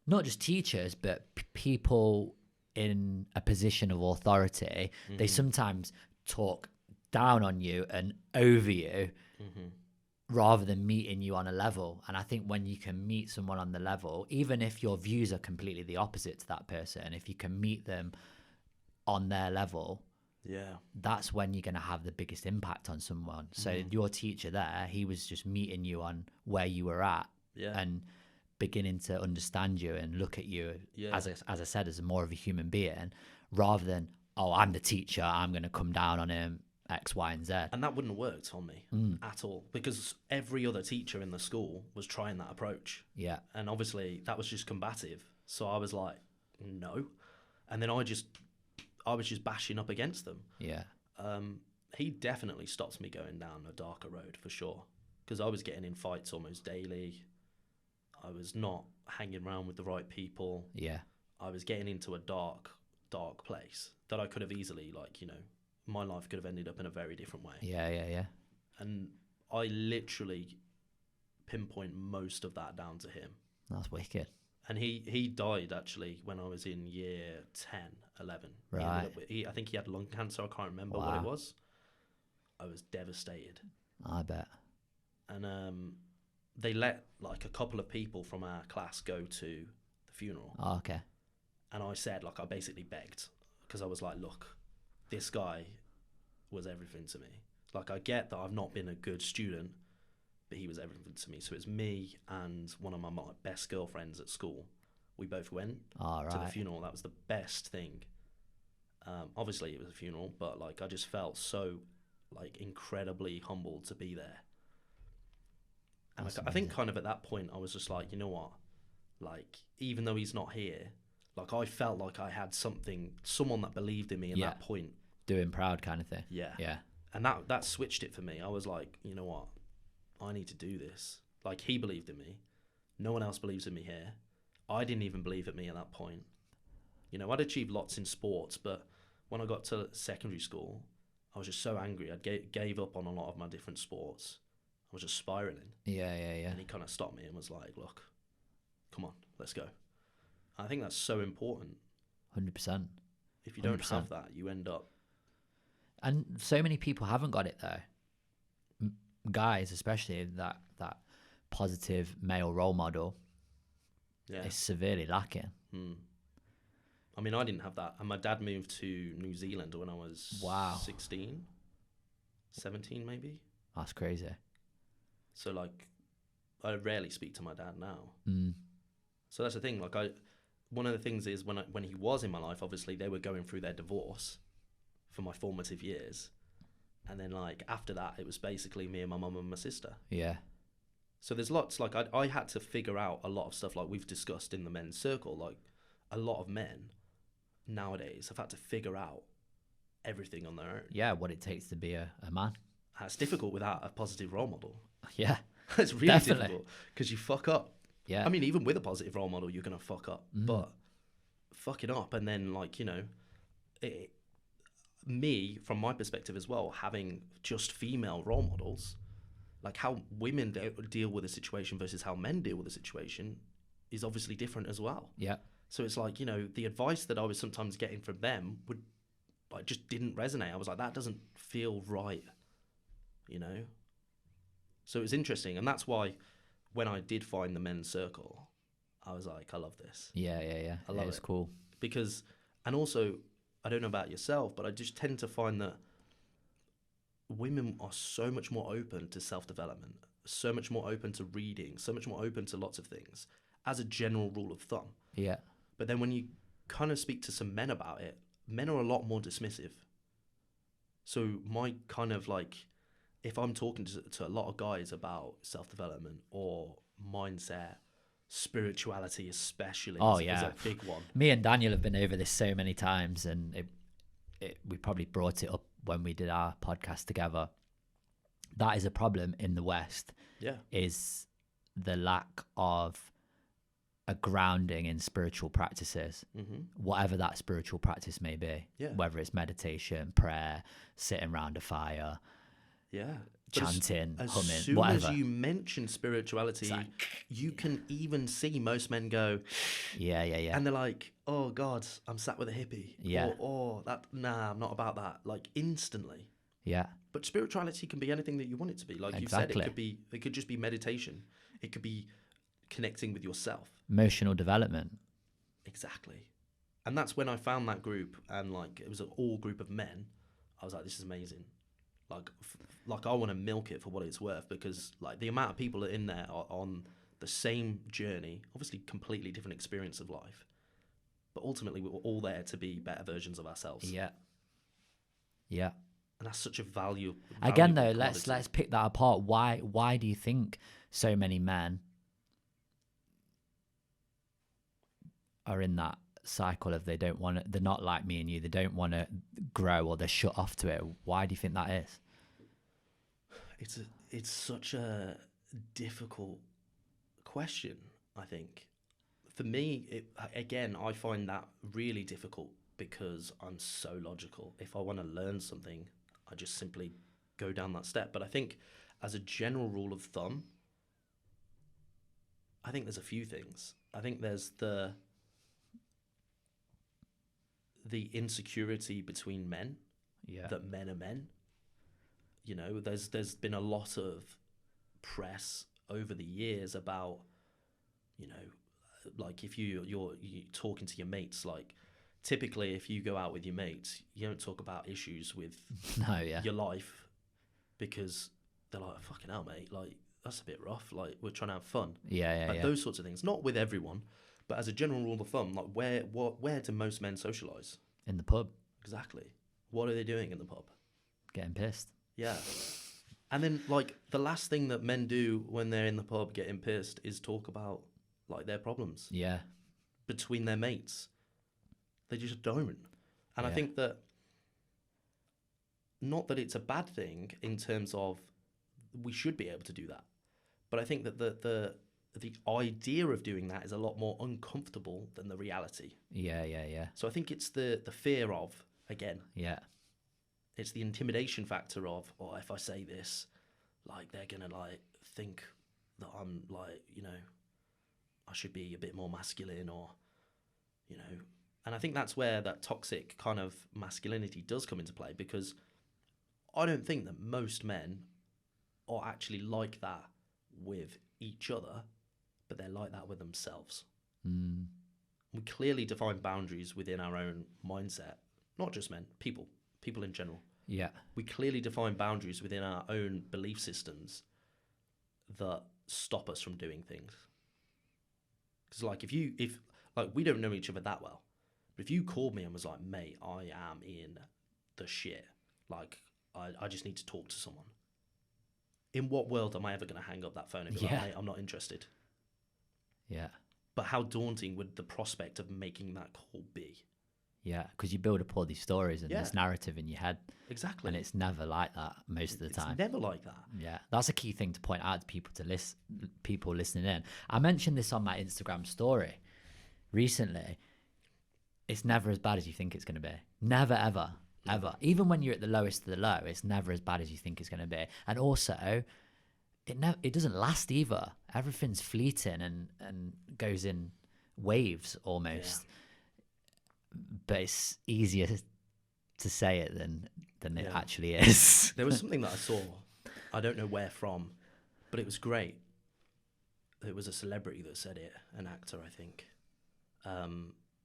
not just teachers, but people in a position of authority, they sometimes talk down on you and over you rather than meeting you on a level. And I think when you can meet someone on the level, even if your views are completely the opposite to that person, if you can meet them on their level, that's when you're going to have the biggest impact on someone. So your teacher there, he was just meeting you on where you were at and beginning to understand you and look at you as I said, as more of a human being, rather than, "Oh, I'm the teacher, I'm going to come down on him, X, Y, and Z." And that wouldn't have worked on me at all, because every other teacher in the school was trying that approach. Yeah. And obviously that was just combative. So I was like, no. And then I was just bashing up against them. Yeah. He definitely stopped me going down a darker road for sure, because I was getting in fights almost daily. I was not hanging around with the right people. Yeah. I was getting into a dark place that I could have easily, like, you know, my life could have ended up in a very different way. Yeah. And I literally pinpoint most of that down to him. That's wicked. And he died actually when I was in year 10, 11. Right. I think he had lung cancer. I can't remember what it was. I was devastated. I bet. And they let like a couple of people from our class go to the funeral. Oh, okay. And I said, like, I basically begged, because I was like, look, this guy was everything to me. Like, I get that I've not been a good student, but he was everything to me. So it's me and one of my best girlfriends at school. We both went to the funeral. That was the best thing. Obviously, it was a funeral, but like I just felt so like incredibly humbled to be there. And I think kind of at that point, I was just like, you know what? Like, even though he's not here, like I felt like I had someone that believed in me in that point. Doing proud kind of thing. Yeah. Yeah. And that switched it for me. I was like, you know what? I need to do this. Like, he believed in me. No one else believes in me here. I didn't even believe in me at that point. You know, I'd achieved lots in sports, but when I got to secondary school, I was just so angry. I gave up on a lot of my different sports. I was just spiraling. Yeah. And he kind of stopped me and was like, look, come on, let's go. I think that's so important. 100%. If you don't have that, you end up... And so many people haven't got it though. Guys, especially that positive male role model is severely lacking. I mean, I didn't have that. And my dad moved to New Zealand when I was 16, 17 maybe. That's crazy. So, like, I rarely speak to my dad now. So that's the thing. Like, one of the things is when he was in my life, obviously, they were going through their divorce for my formative years. And then, like, after that, it was basically me and my mum and my sister. Yeah. So there's lots, like, I had to figure out a lot of stuff, like we've discussed in the men's circle. Like, a lot of men nowadays have had to figure out everything on their own. Yeah, what it takes to be a man. And it's difficult without a positive role model. Yeah. It's really difficult because you fuck up. Yeah. I mean, even with a positive role model, you're going to fuck up. But fucking up and then, like, you know, me, from my perspective as well, having just female role models, like how women deal with a situation versus how men deal with a situation is obviously different as well. Yeah. So it's like, you know, the advice that I was sometimes getting from them would, like, just didn't resonate. I was like, that doesn't feel right, you know? So it was interesting. And that's why when I did find the men's circle, I was like, I love this. Yeah. I love it. It's cool. Because, and also, I don't know about yourself, but I just tend to find that women are so much more open to self-development, so much more open to reading, so much more open to lots of things as a general rule of thumb. Yeah. But then when you kind of speak to some men about it, men are a lot more dismissive. So my kind of like, if I'm talking to a lot of guys about self-development or mindset, spirituality especially is a big one. Me and Daniel have been over this so many times, and we probably brought it up when we did our podcast together. That is a problem in the West. Yeah. Is the lack of a grounding in spiritual practices, whatever that spiritual practice may be. Yeah. Whether it's meditation, prayer, sitting around a fire, chanting, humming, whatever. As soon as you mention spirituality, you can even see most men go, yeah. And they're like, oh God, I'm sat with a hippie. Yeah. Or I'm not about that. Like, instantly. Yeah. But spirituality can be anything that you want it to be. Like you said, it could just be meditation. It could be connecting with yourself. Emotional development. Exactly. And that's when I found that group, and like it was an all group of men. I was like, this is amazing. Like I want to milk it for what it's worth, because like the amount of people in there are on the same journey, obviously completely different experience of life, but ultimately we were all there to be better versions of ourselves. Yeah. And that's such a value. Again, though, let's pick that apart. Why do you think so many men are in that cycle of they're not like me and you, they don't want to grow, or they're shut off to it. Why do you think that is? It's such a difficult question, I think. For me, again, I find that really difficult because I'm so logical. If I want to learn something, I just simply go down that step. But I think as a general rule of thumb, I think there's a few things. I think there's the insecurity between men, that men are men. You know, there's been a lot of press over the years about, you know, like if you're talking to your mates, like typically if you go out with your mates, you don't talk about issues with your life, because they're like, fucking hell, mate, like that's a bit rough, like we're trying to have fun. Those sorts of things. Not with everyone, but as a general rule of thumb, like where do most men socialise? In the pub. Exactly. What are they doing in the pub? Getting pissed. Yeah. And then, like, the last thing that men do when they're in the pub getting pissed is talk about, like, their problems. Yeah. Between their mates. They just don't. And I think that, not that it's a bad thing in terms of we should be able to do that, but I think that the idea of doing that is a lot more uncomfortable than the reality. Yeah. So I think it's the fear of, again. Yeah. It's the intimidation factor of, oh, if I say this, like, they're going to, like, think that I'm, like, you know, I should be a bit more masculine, or, you know. And I think that's where that toxic kind of masculinity does come into play, because I don't think that most men are actually like that with each other, but they're like that with themselves. Mm. We clearly define boundaries within our own mindset, not just men, people in general. Yeah. We clearly define boundaries within our own belief systems that stop us from doing things. Because, like, if we don't know each other that well, but if you called me and was like, mate, I am in the shit, like, I just need to talk to someone, in what world am I ever going to hang up that phone and be like, mate, I'm not interested? Yeah. But how daunting would the prospect of making that call be? Yeah, because you build up all these stories and this narrative in your head. Exactly. And it's never like that most of the time. It's never like that. Yeah, that's a key thing to point out to people listening in. I mentioned this on my Instagram story recently. It's never as bad as you think it's going to be. Never, ever, ever. Even when you're at the lowest of the low, it's never as bad as you think it's going to be. And also, it doesn't last either. Everything's fleeting and goes in waves almost. Yeah. But it's easier to say it than it actually is. There was something that I saw, I don't know where from, but it was great. It was a celebrity that said it, an actor, I think.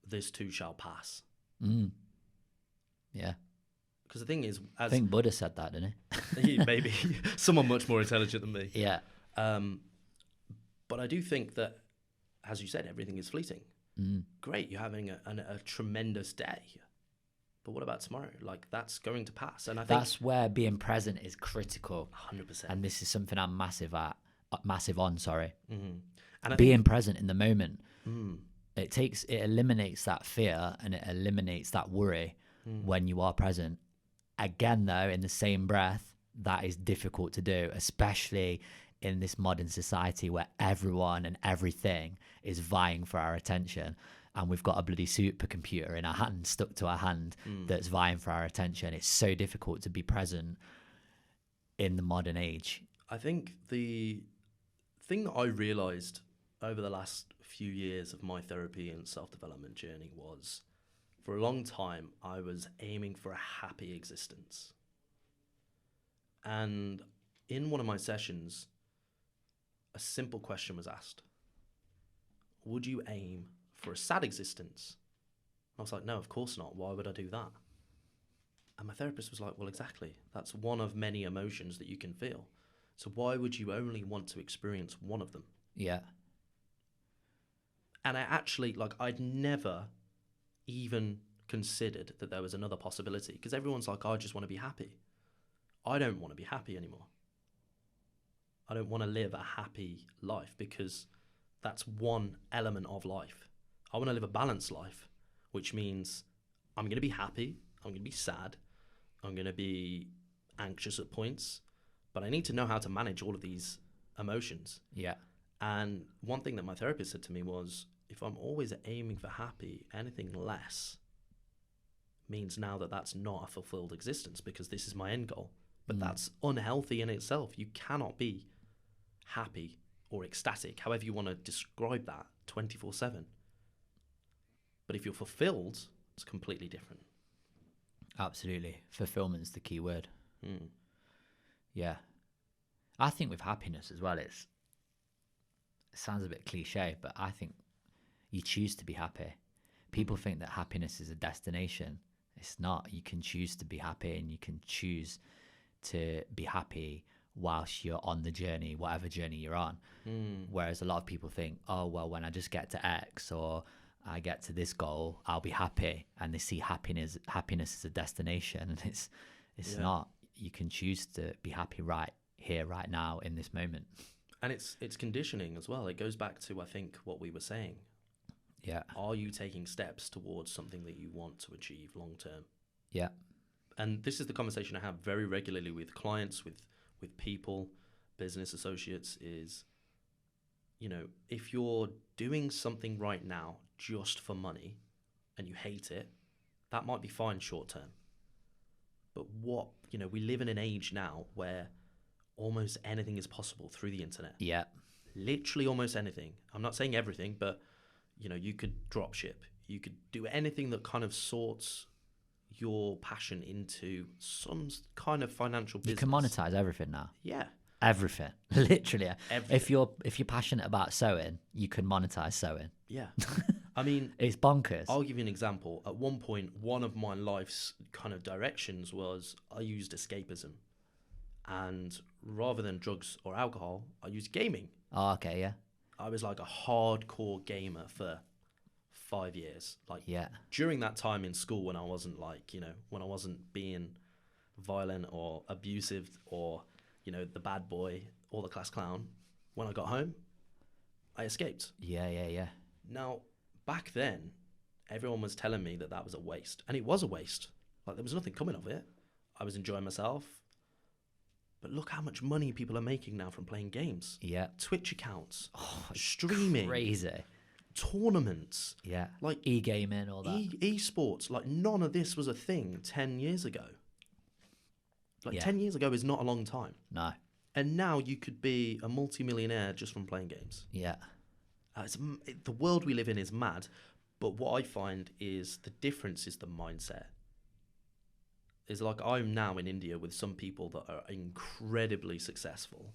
This too shall pass. Mm. Yeah. Because the thing is, I think Buddha said that, didn't he? Maybe. Someone much more intelligent than me. Yeah. But I do think that, as you said, everything is fleeting. Mm. Great, you're having a tremendous day, but what about tomorrow? Like, that's going to pass. And I think that's where being present is critical. 100%. And this is something I'm massive on. Mm-hmm. And being present in the moment, it eliminates that fear and it eliminates that worry when you are present. Again, though, in the same breath, that is difficult to do, especially in this modern society where everyone and everything is vying for our attention, and we've got a bloody supercomputer in our hand, stuck to our hand, that's vying for our attention. It's so difficult to be present in the modern age. I think the thing that I realised over the last few years of my therapy and self-development journey was, for a long time, I was aiming for a happy existence. And in one of my sessions, a simple question was asked. Would you aim for a sad existence? I was like, no, of course not. Why would I do that? And my therapist was like, well, exactly. That's one of many emotions that you can feel. So why would you only want to experience one of them? Yeah. And I actually, like, I'd never even considered that there was another possibility, because everyone's like, I just want to be happy. I don't want to be happy anymore. I don't want to live a happy life, because that's one element of life. I want to live a balanced life, which means I'm going to be happy, I'm going to be sad, I'm going to be anxious at points, but I need to know how to manage all of these emotions. Yeah. And one thing that my therapist said to me was, if I'm always aiming for happy, anything less means now that that's not a fulfilled existence, because this is my end goal. But that's unhealthy in itself. You cannot be happy or ecstatic, however you want to describe that, 24/7. But if you're fulfilled, it's completely different. Absolutely. Fulfillment's the key word. Mm. Yeah. I think with happiness as well, it sounds a bit cliche, but I think you choose to be happy. People think that happiness is a destination. It's not. You can choose to be happy, and you can choose to be happy whilst you're on the journey, whatever journey you're on. Whereas a lot of people think, oh, well, when I just get to X or I get to this goal, I'll be happy. And they see happiness as a destination, and it's not. You can choose to be happy right here, right now, in this moment. And it's conditioning as well. It goes back to, I think, what we were saying. Yeah. Are you taking steps towards something that you want to achieve long term? Yeah. And this is the conversation I have very regularly with clients, with people, business associates, is, you know, if you're doing something right now just for money and you hate it, that might be fine short term. But we live in an age now where almost anything is possible through the internet. Yeah. Literally almost anything. I'm not saying everything, but, you could drop ship. You could do anything that kind of sorts your passion into some kind of financial business. You can monetize everything now. Yeah. Everything. Literally. Everything. If you're passionate about sewing, you can monetize sewing. Yeah. I mean, it's bonkers. I'll give you an example. At one point, one of my life's kind of directions was I used escapism. And rather than drugs or alcohol, I used gaming. Oh, okay, yeah. I was like a hardcore gamer for 5 years. During that time in school when I wasn't when I wasn't being violent or abusive or, the bad boy or the class clown, when I got home, I escaped. Yeah. Now, back then, everyone was telling me that was a waste. And it was a waste. There was nothing coming of it. I was enjoying myself. But look how much money people are making now from playing games. Yeah. Twitch accounts, streaming. Crazy. Tournaments. Yeah. E-gaming, all that. E-sports. None of this was a thing 10 years ago. 10 years ago is not a long time. No. And now you could be a multimillionaire just from playing games. Yeah. The world we live in is mad. But what I find is the difference is the mindset. Is I'm now in India with some people that are incredibly successful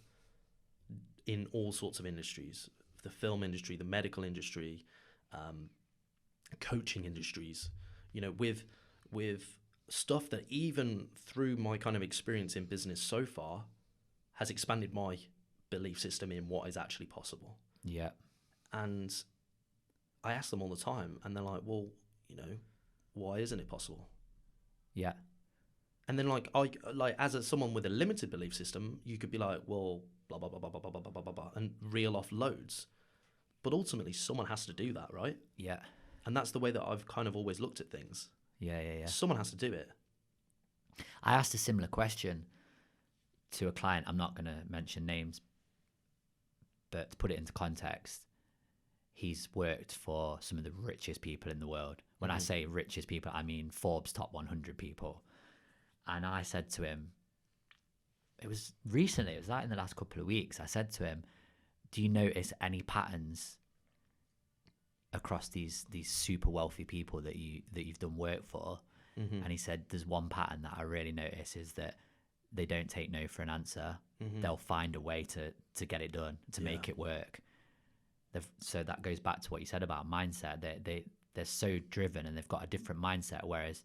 in all sorts of industries. The film industry, the medical industry, coaching industries, with stuff that even through my kind of experience in business so far has expanded my belief system in what is actually possible. Yeah. And I ask them all the time and they're like, well, why isn't it possible? Yeah. And then as someone with a limited belief system, you could be like, well, blah, blah, blah, blah, blah, blah, blah, blah, blah, blah, and reel off loads. But ultimately, someone has to do that, right? Yeah. And that's the way that I've kind of always looked at things. Yeah. Someone has to do it. I asked a similar question to a client. I'm not going to mention names, but to put it into context, he's worked for some of the richest people in the world. When I say richest people, I mean Forbes top 100 people. And I said to him, it was recently, it was in the last couple of weeks, I said to him, do you notice any patterns across these super wealthy people that you've done work for? And he said, there's one pattern that I really notice is that they don't take no for an answer. They'll find a way to get it done, to make it work. So that goes back to what you said about mindset. They're so driven and they've got a different mindset, whereas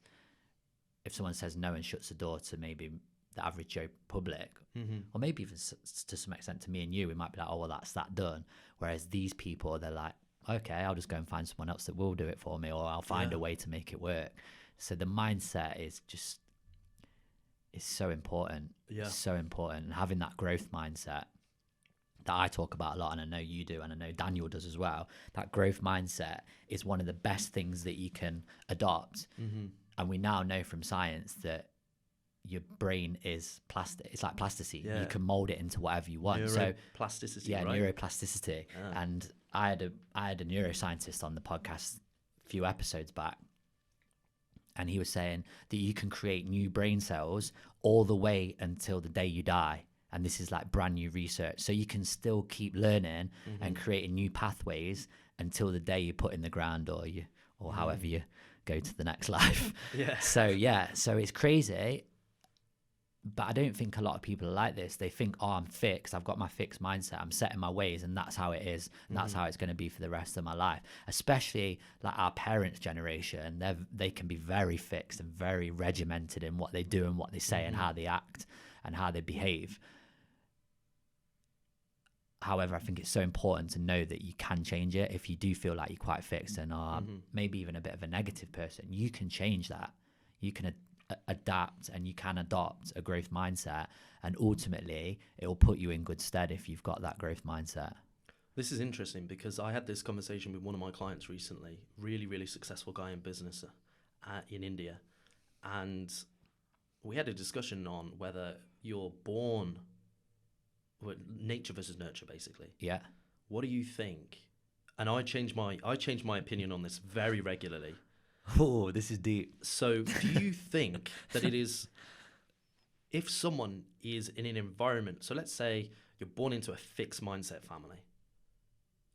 if someone says no and shuts the door to maybe the average Joe public, or maybe even to some extent to me and you, we might be like, oh, well, that's that done. Whereas these people, they're like, okay, I'll just go and find someone else that will do it for me, or I'll find a way to make it work. So the mindset is so important. Yeah. So important. And having that growth mindset that I talk about a lot, and I know you do, and I know Daniel does as well, that growth mindset is one of the best things that you can adopt. And we now know from science that your brain is plastic. It's like plasticine. Yeah. You can mold it into whatever you want. Neuroplasticity, yeah, right? neuroplasticity. Yeah. And I had a neuroscientist on the podcast a few episodes back, and he was saying that you can create new brain cells all the way until the day you die. And this is like brand new research. So you can still keep learning and creating new pathways until the day you put in the ground, or however you go to the next life. So it's crazy. But I don't think a lot of people are like this. They think, oh, I'm fixed. I've got my fixed mindset. I'm set in my ways, and that's how it is. And that's how it's going to be for the rest of my life. Especially like our parents' generation, they can be very fixed and very regimented in what they do and what they say and how they act and how they behave. However, I think it's so important to know that you can change it. If you do feel like you're quite fixed and are maybe even a bit of a negative person, you can change that. You can adapt and you can adopt a growth mindset, and ultimately it will put you in good stead if you've got that growth mindset. This is interesting because I had this conversation with one of my clients recently, really, really successful guy in business in India. And we had a discussion on whether you're born, nature versus nurture, basically. Yeah. What do you think? And I change my opinion on this very regularly. Oh, this is deep. So do you think that it is, if someone is in an environment, so let's say you're born into a fixed mindset family.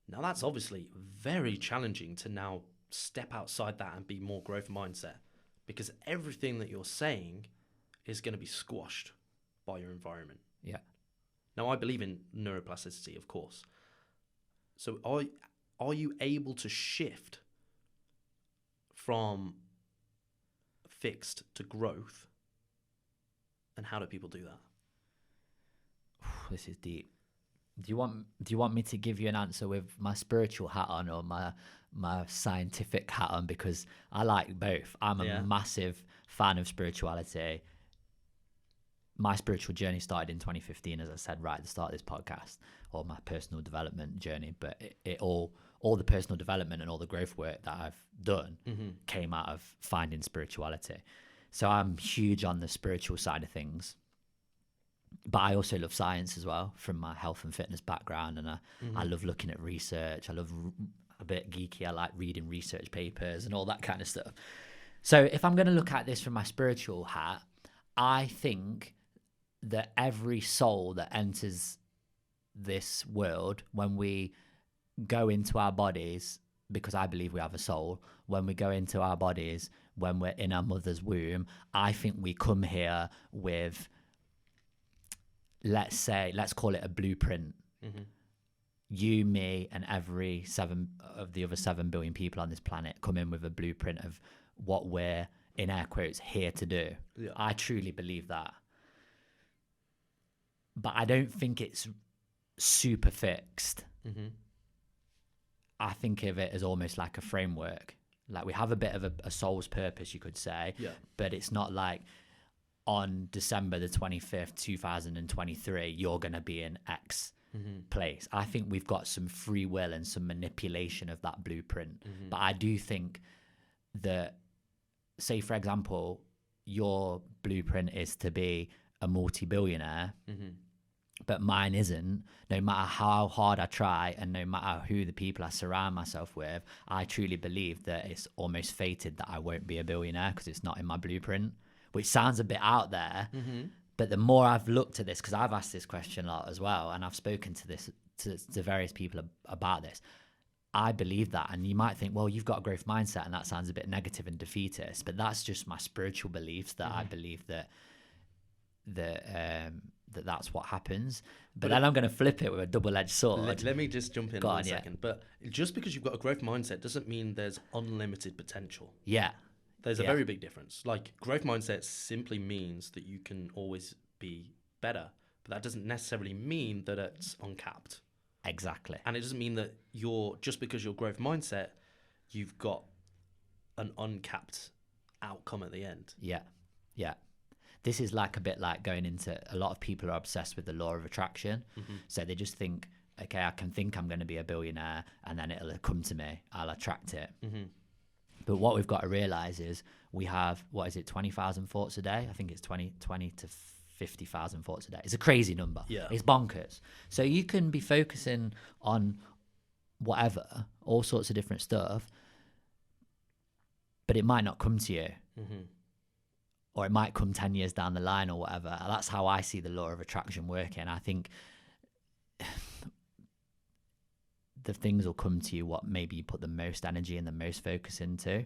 Now that's obviously very challenging to now step outside that and be more growth mindset, because everything that you're saying is going to be squashed by your environment. Yeah. Now I believe in neuroplasticity, of course. So are you able to shift from fixed to growth, and how do people do that? This is deep. Do you want me to give you an answer with my spiritual hat on or my scientific hat on? Because I like both. I'm a massive fan of spirituality. My spiritual journey started in 2015, as I said right at the start of this podcast, or my personal development journey. But it all the personal development and all the growth work that I've done came out of finding spirituality. So I'm huge on the spiritual side of things. But I also love science as well, from my health and fitness background. And I love looking at research. I love a bit geeky. I like reading research papers and all that kind of stuff. So if I'm going to look at this from my spiritual hat, I think that every soul that enters this world, when we go into our bodies, because I believe we have a soul, when we go into our bodies, when we're in our mother's womb, I think we come here with, let's call it a blueprint. You, me, and every 7 of the other 7 billion people on this planet come in with a blueprint of what we're, in air quotes, here to do. Yeah. I truly believe that. But I don't think it's super fixed. I think of it as almost like a framework. Like we have a bit of a soul's purpose, you could say, but it's not like on December the 25th, 2023, you're going to be in X place. I think we've got some free will and some manipulation of that blueprint. But I do think that, say, for example, your blueprint is to be a multi-billionaire, but mine isn't. No matter how hard I try and no matter who the people I surround myself with, I truly believe that it's almost fated that I won't be a billionaire because it's not in my blueprint, which sounds a bit out there. But the more I've looked at this, because I've asked this question a lot as well, and I've spoken to this to various people about this, I believe that. And you might think, well, you've got a growth mindset and that sounds a bit negative and defeatist, but that's just my spiritual beliefs that I believe that that's what happens. But then I'm going to flip it with a double-edged sword. Let me just jump in a second. But just because you've got a growth mindset doesn't mean there's unlimited potential. Yeah. There's a very big difference. Like, growth mindset simply means that you can always be better, but that doesn't necessarily mean that it's uncapped. Exactly. And it doesn't mean that just because you're growth mindset, you've got an uncapped outcome at the end. Yeah. Yeah. This is like a bit like going into, a lot of people are obsessed with the law of attraction. So they just think okay, I can think I'm going to be a billionaire and then it'll come to me. I'll attract it. Mm-hmm. But what we've got to realize is we have, 20,000 thoughts a day? I think it's 20 to 50,000 thoughts a day. It's a crazy number. Yeah. It's bonkers. So you can be focusing on whatever, all sorts of different stuff, but it might not come to you. Mm-hmm. Or it might come 10 years down the line or whatever. That's how I see the law of attraction working. I think the things will come to you what maybe you put the most energy and the most focus into.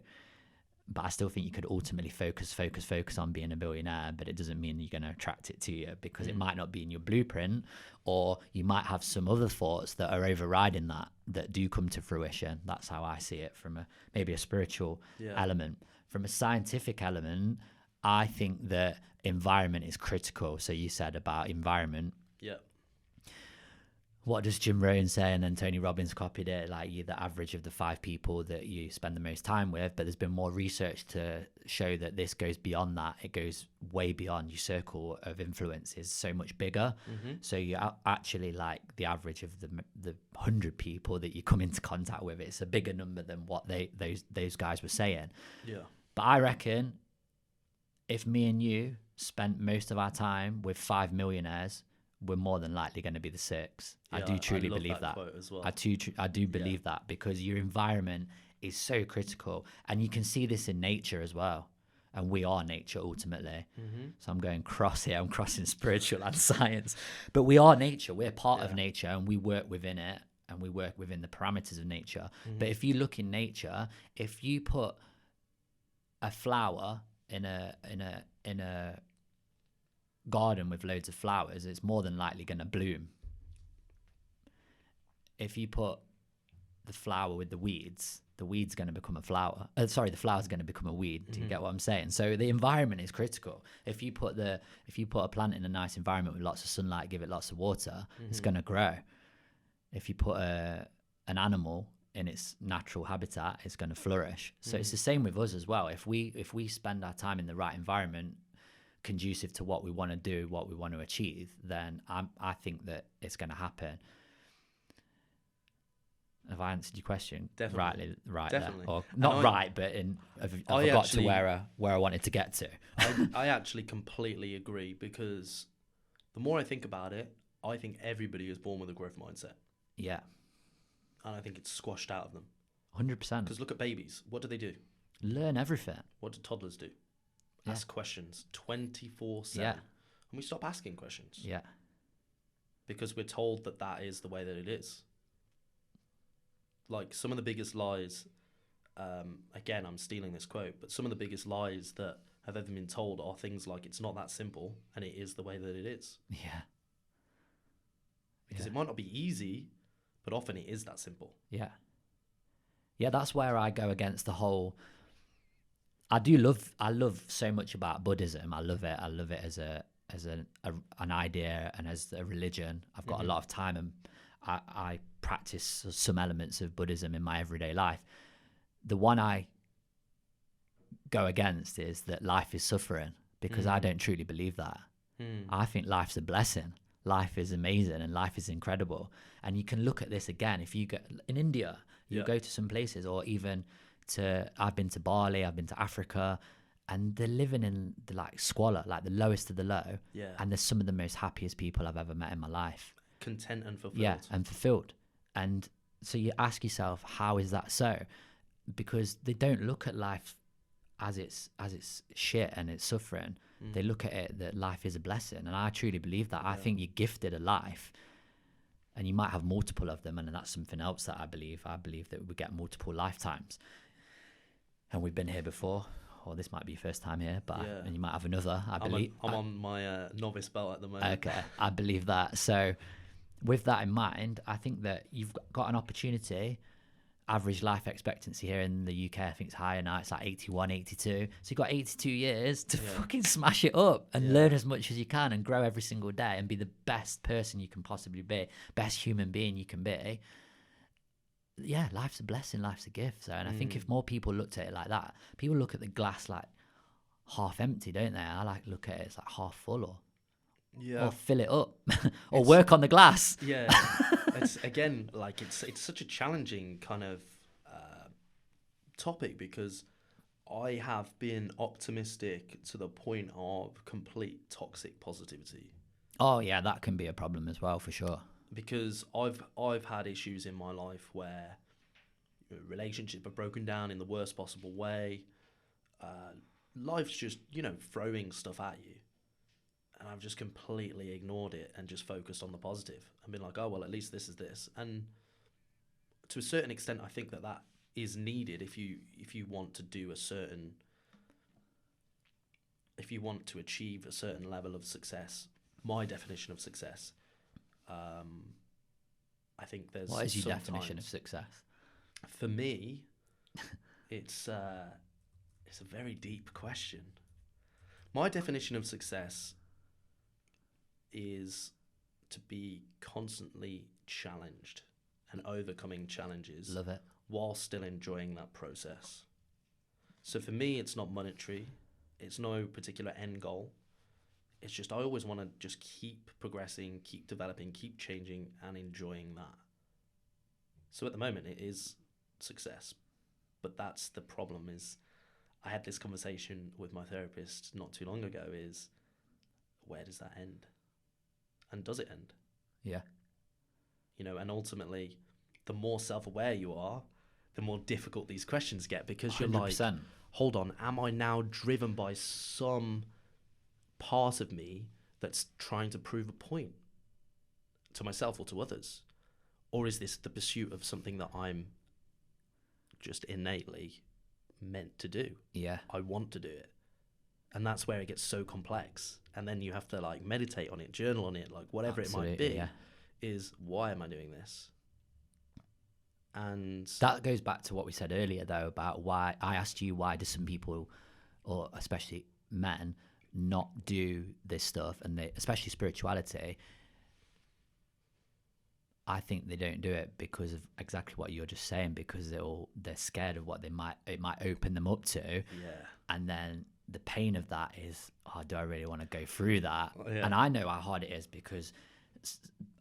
But I still think you could ultimately focus on being a billionaire, but it doesn't mean you're going to attract it to you, because it might not be in your blueprint, or you might have some other thoughts that are overriding that do come to fruition. That's how I see it from maybe a spiritual element. From a scientific element, I think that environment is critical. So you said about environment. Yeah. What does Jim Rohn say? And then Tony Robbins copied it, like you're the average of the 5 people that you spend the most time with. But there's been more research to show that this goes beyond that. It goes way beyond. Your circle of influence is so much bigger. Mm-hmm. So you actually like the average of the 100 people that you come into contact with. It's a bigger number than what those guys were saying. Yeah. But I reckon if me and you spent most of our time with 5 millionaires, we're more than likely going to be the 6. Yeah, I do truly believe that quote as well. I do believe that, because your environment is so critical, and you can see this in nature as well. And we are nature ultimately. Mm-hmm. So I'm going cross here. I'm crossing spiritual and science, but we are nature. We're part of nature, and we work within it, and we work within the parameters of nature. Mm-hmm. But if you look in nature, if you put a flower in a garden with loads of flowers, it's more than likely going to bloom. If you put the flower with the weed's going to become a flower. The flower's going to become a weed. Do you get what I'm saying? So the environment is critical. If you put a plant in a nice environment with lots of sunlight, give it lots of water, it's going to grow. If you put an animal in its natural habitat, it's going to flourish. So it's the same with us as well. If we spend our time in the right environment, conducive to what we want to do, what we want to achieve, then I think that it's going to happen. Have I answered your question? Definitely. Right Definitely. there. Or not right, but I got to where I wanted to get to. I actually completely agree, because the more I think about it, I think everybody is born with a growth mindset. Yeah. And I think it's squashed out of them. 100%. Because look at babies. What do they do? Learn everything. What do toddlers do? Ask questions 24/7. Yeah. And we stop asking questions. Yeah. Because we're told that is the way that it is. Like some of the biggest lies, again, I'm stealing this quote, but some of the biggest lies that have ever been told are things like, it's not that simple, and it is the way that it is. Yeah. Because it might not be easy, but often it is that simple. Yeah. Yeah, that's where I go against the whole... I love so much about Buddhism. I love it as an idea and as a religion. I've got a lot of time, and I practice some elements of Buddhism in my everyday life. The one I go against is that life is suffering, because I don't truly believe that. I think life's a blessing. Life is amazing and life is incredible. And you can look at this again. If you go in India, you go to some places, or even I've been to Bali, I've been to Africa, and they're living in the like squalor, like the lowest of the low. Yeah. And they're some of the most happiest people I've ever met in my life. Content and fulfilled. Yeah, and fulfilled. And so you ask yourself, how is that so? Because they don't look at life as it's shit and it's suffering. They look at it that life is a blessing, and I truly believe that. I think you're gifted a life, and you might have multiple of them, and that's something else that I believe. I believe that we get multiple lifetimes, and we've been here before, or this might be your first time here, but and you might have another. I'm on my novice belt at the moment. Okay, I believe that. So with that in mind, I think that you've got an opportunity. Average life expectancy here in the UK, I think it's higher now. It's like 81, 82. So you've got 82 years to fucking smash it up and learn as much as you can and grow every single day and be the best person you can possibly be, best human being you can be. Yeah, life's a blessing, life's a gift. So, and I think if more people looked at it like that, people look at the glass like half empty, don't they? I like look at it as like half full, or Yeah. or fill it up or It's work on the glass. yeah. It's again like it's such a challenging kind of topic because I have been optimistic to the point of complete toxic positivity. Oh yeah, that can be a problem as well, for sure. Because I've had issues in my life where relationships have broken down in the worst possible way. Life's just throwing stuff at you, and I've just completely ignored it and just focused on the positive and been like, oh well, at least this is this. And to a certain extent, I think that that is needed if you want to do a certain if you want to achieve a certain level of success. My definition of success. I think there's What is your sometimes, definition of success? for me, it's a very deep question. My definition of success is to be constantly challenged and overcoming challenges Love it. while still enjoying that process. So for me, it's not monetary. It's no particular end goal. It's just I always want to just keep progressing, keep developing, keep changing, and enjoying that. So at the moment, it is success. But that's the problem is I had this conversation with my therapist not too long ago is where does that end? And does it end? Yeah. And ultimately, the more self-aware you are, the more difficult these questions get because you're 100%. like, hold on, am I now driven by some part of me that's trying to prove a point to myself or to others? Or is this the pursuit of something that I'm just innately meant to do? Yeah. I want to do it. And that's where it gets so complex. And then you have to like meditate on it, journal on it, like whatever Absolutely, it might be, yeah. is why am I doing this? And That goes back to what we said earlier, though, about why I asked you, why do some people, or especially men, not do this stuff, and they, especially spirituality. I think they don't do it because of exactly what you're just saying, because they're scared of what it might open them up to, yeah, and then the pain of that is, oh, do I really want to go through that? Yeah. And I know how hard it is because,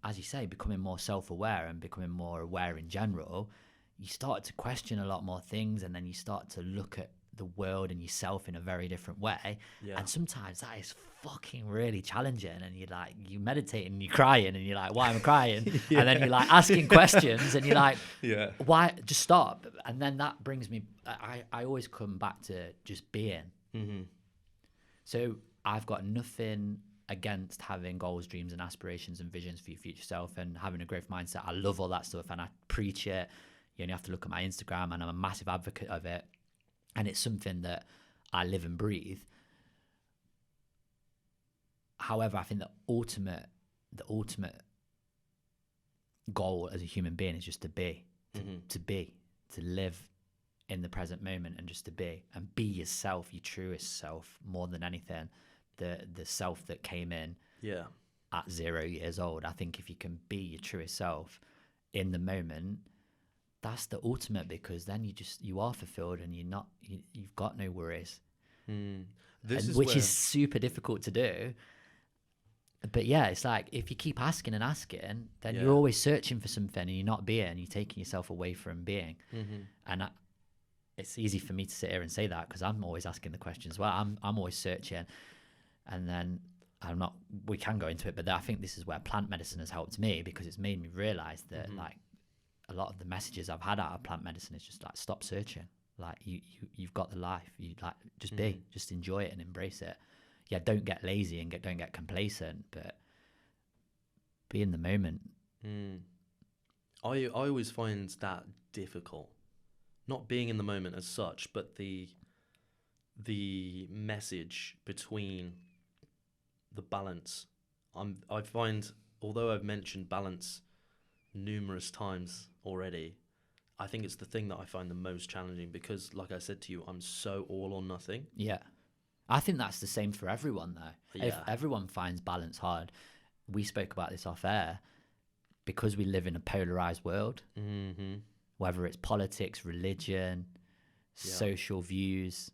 as you say, becoming more self-aware and becoming more aware in general, you start to question a lot more things, and then you start to look at the world and yourself in a very different way. Yeah. And sometimes that is fucking really challenging, and you meditate and you're crying and you're like, why am I crying? Yeah. And then you're like asking questions and you're like, yeah, why? Just stop. And then that brings me, I always come back to just being. mm-hmm. So I've got nothing against having goals, dreams and aspirations and visions for your future self and having a growth mindset. I love all that stuff and I preach it. You only have to look at my Instagram, and I'm a massive advocate of it. And it's something that I live and breathe. However, I think the ultimate goal as a human being is just to be, to live in the present moment and just to be, and be yourself, your truest self, more than anything. The self that came in yeah, at 0 years old. I think if you can be your truest self in the moment, that's the ultimate, because then you are fulfilled and you've got no worries. Which is super difficult to do. But yeah, it's like if you keep asking and asking, then you're always searching for something and you're not being, you're taking yourself away from being. And it's easy for me to sit here and say that because I'm always asking the questions. Well, I'm always searching, and then we can go into it, but I think this is where plant medicine has helped me, because it's made me realize that like a lot of the messages I've had out of plant medicine is just like, stop searching. Like you've got the life. You like just be, just enjoy it and embrace it. Yeah, don't get lazy and don't get complacent, but be in the moment. I always find that difficult, not being in the moment as such, but the message between the balance. I find, although I've mentioned balance numerous times already, I think it's the thing that I find the most challenging, because like I said to you, I'm so all or nothing. Yeah. I think that's the same for everyone though. Yeah. If everyone finds balance hard, we spoke about this off air, because we live in a polarized world, whether it's politics, religion, social views,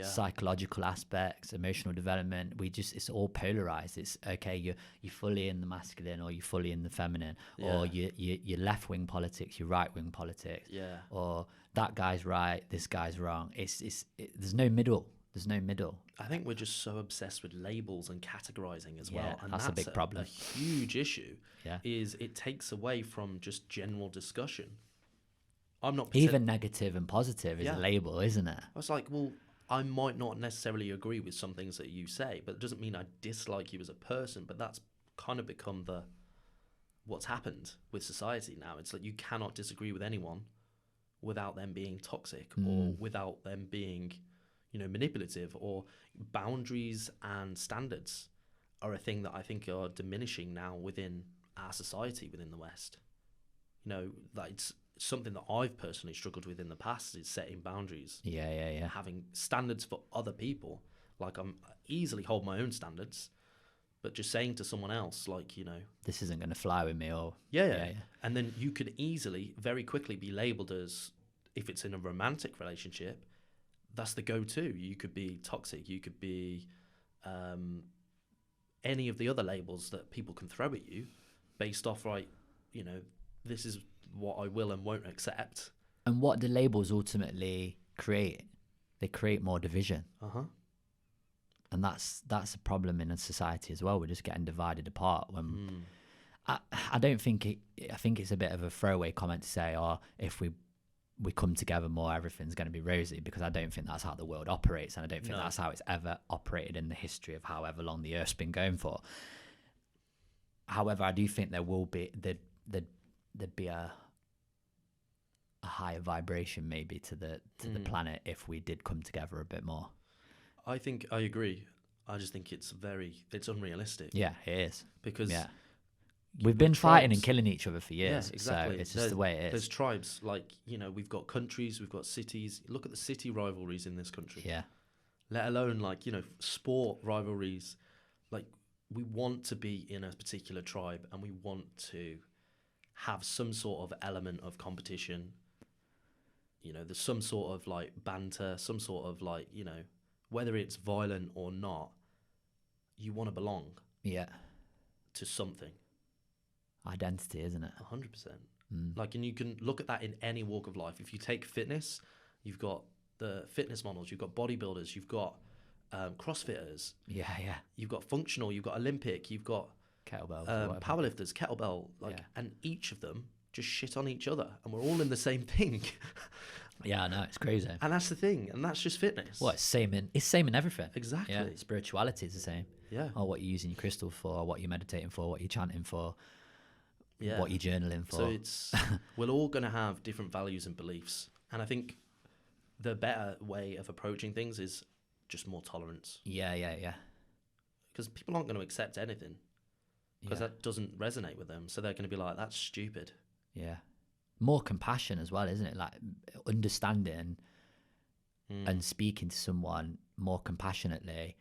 psychological aspects, emotional development. It's all polarized. It's okay, you're fully in the masculine, or you're fully in the feminine, or you're left wing politics, you're right wing politics, or that guy's right, this guy's wrong. There's no middle. There's no middle. I think we're just so obsessed with labels and categorizing as well, and that's a big problem. A huge issue. Is it takes away from just general discussion. I'm not even negative and positive is a label, isn't it? I was like, well, I might not necessarily agree with some things that you say, but it doesn't mean I dislike you as a person. But that's kind of become what's happened with society now. It's like you cannot disagree with anyone without them being toxic or without them being, manipulative. Or boundaries and standards are a thing that I think are diminishing now within our society, within the West. Like it's something that I've personally struggled with in the past, is setting boundaries. Having standards for other people. Like I easily hold my own standards, but just saying to someone else, like, this isn't going to fly with me, or and then you could easily, very quickly be labeled as, if it's in a romantic relationship, that's the go-to. You could be toxic. You could be any of the other labels that people can throw at you based off, right, this is what I will and won't accept. And what do labels ultimately create? They create more division. And that's a problem in a society as well. We're just getting divided apart. When I don't think I think it's a bit of a throwaway comment to say, if we come together more, everything's going to be rosy, because I don't think that's how the world operates, and I don't think that's how it's ever operated in the history of however long the Earth's been going for. However, I do think there'd be a higher vibration maybe to the planet if we did come together a bit more. I think I agree. I just think it's unrealistic. Yeah, it is. Because we've been fighting and killing each other for years. Yeah, exactly. So it's just the way it is. There's tribes, like, we've got countries, we've got cities. Look at the city rivalries in this country. Yeah. Let alone, like, sport rivalries. Like, we want to be in a particular tribe, and we want to have some sort of element of competition. There's some sort of, like, banter, some sort of, like, whether it's violent or not, you want to belong. Yeah. To something. Identity, isn't it? 100%. Like, and you can look at that in any walk of life. If you take fitness, you've got the fitness models, you've got bodybuilders, you've got crossfitters. Yeah. You've got functional, you've got Olympic, you've got kettlebell, powerlifters, kettlebell, and each of them just shit on each other, and we're all in the same thing. Yeah, I know, it's crazy. And that's the thing, and that's just fitness. Well, it's same in everything. Exactly. Yeah, spirituality is the same. Yeah. Or what you're using your crystal for, what you're meditating for, what you're chanting for, what you're journaling for. So it's we're all going to have different values and beliefs, and I think the better way of approaching things is just more tolerance. Yeah. Because people aren't going to accept anything because that doesn't resonate with them, so they're going to be like, that's stupid. Yeah. More compassion as well, isn't it? Like understanding and speaking to someone more compassionately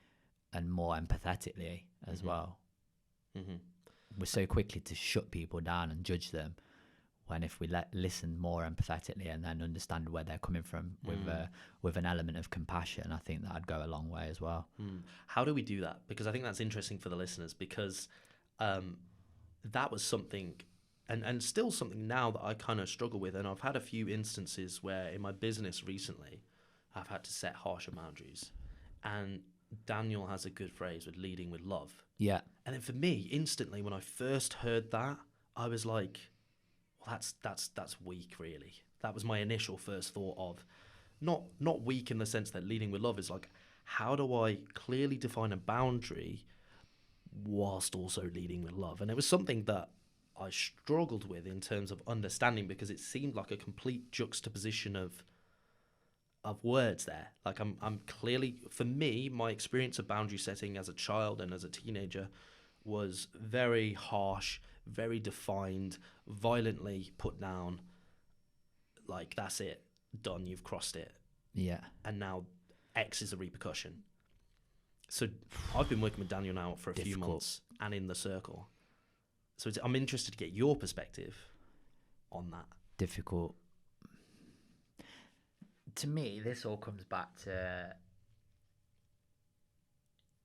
and more empathetically as well. We're so quickly to shut people down and judge them, when if we listen more empathetically and then understand where they're coming from with an element of compassion, I think that'd go a long way as well. How do we do that? Because I think that's interesting for the listeners, because that was something, and still something now that I kind of struggle with. And I've had a few instances where in my business recently, I've had to set harsher boundaries. And Daniel has a good phrase with leading with love. Yeah. And then for me, instantly, when I first heard that, I was like, well, that's weak, really. That was my initial first thought of, not weak in the sense that leading with love is like, how do I clearly define a boundary whilst also leading with love? And it was something that I struggled with in terms of understanding, because it seemed like a complete juxtaposition of words there. Like I'm clearly, for me, my experience of boundary setting as a child and as a teenager was very harsh, very defined, violently put down. Like, that's it, done, you've crossed it. Yeah. And now X is a repercussion. So I've been working with Daniel now for a few months and in the circle. So I'm interested to get your perspective on that. Difficult. To me, this all comes back to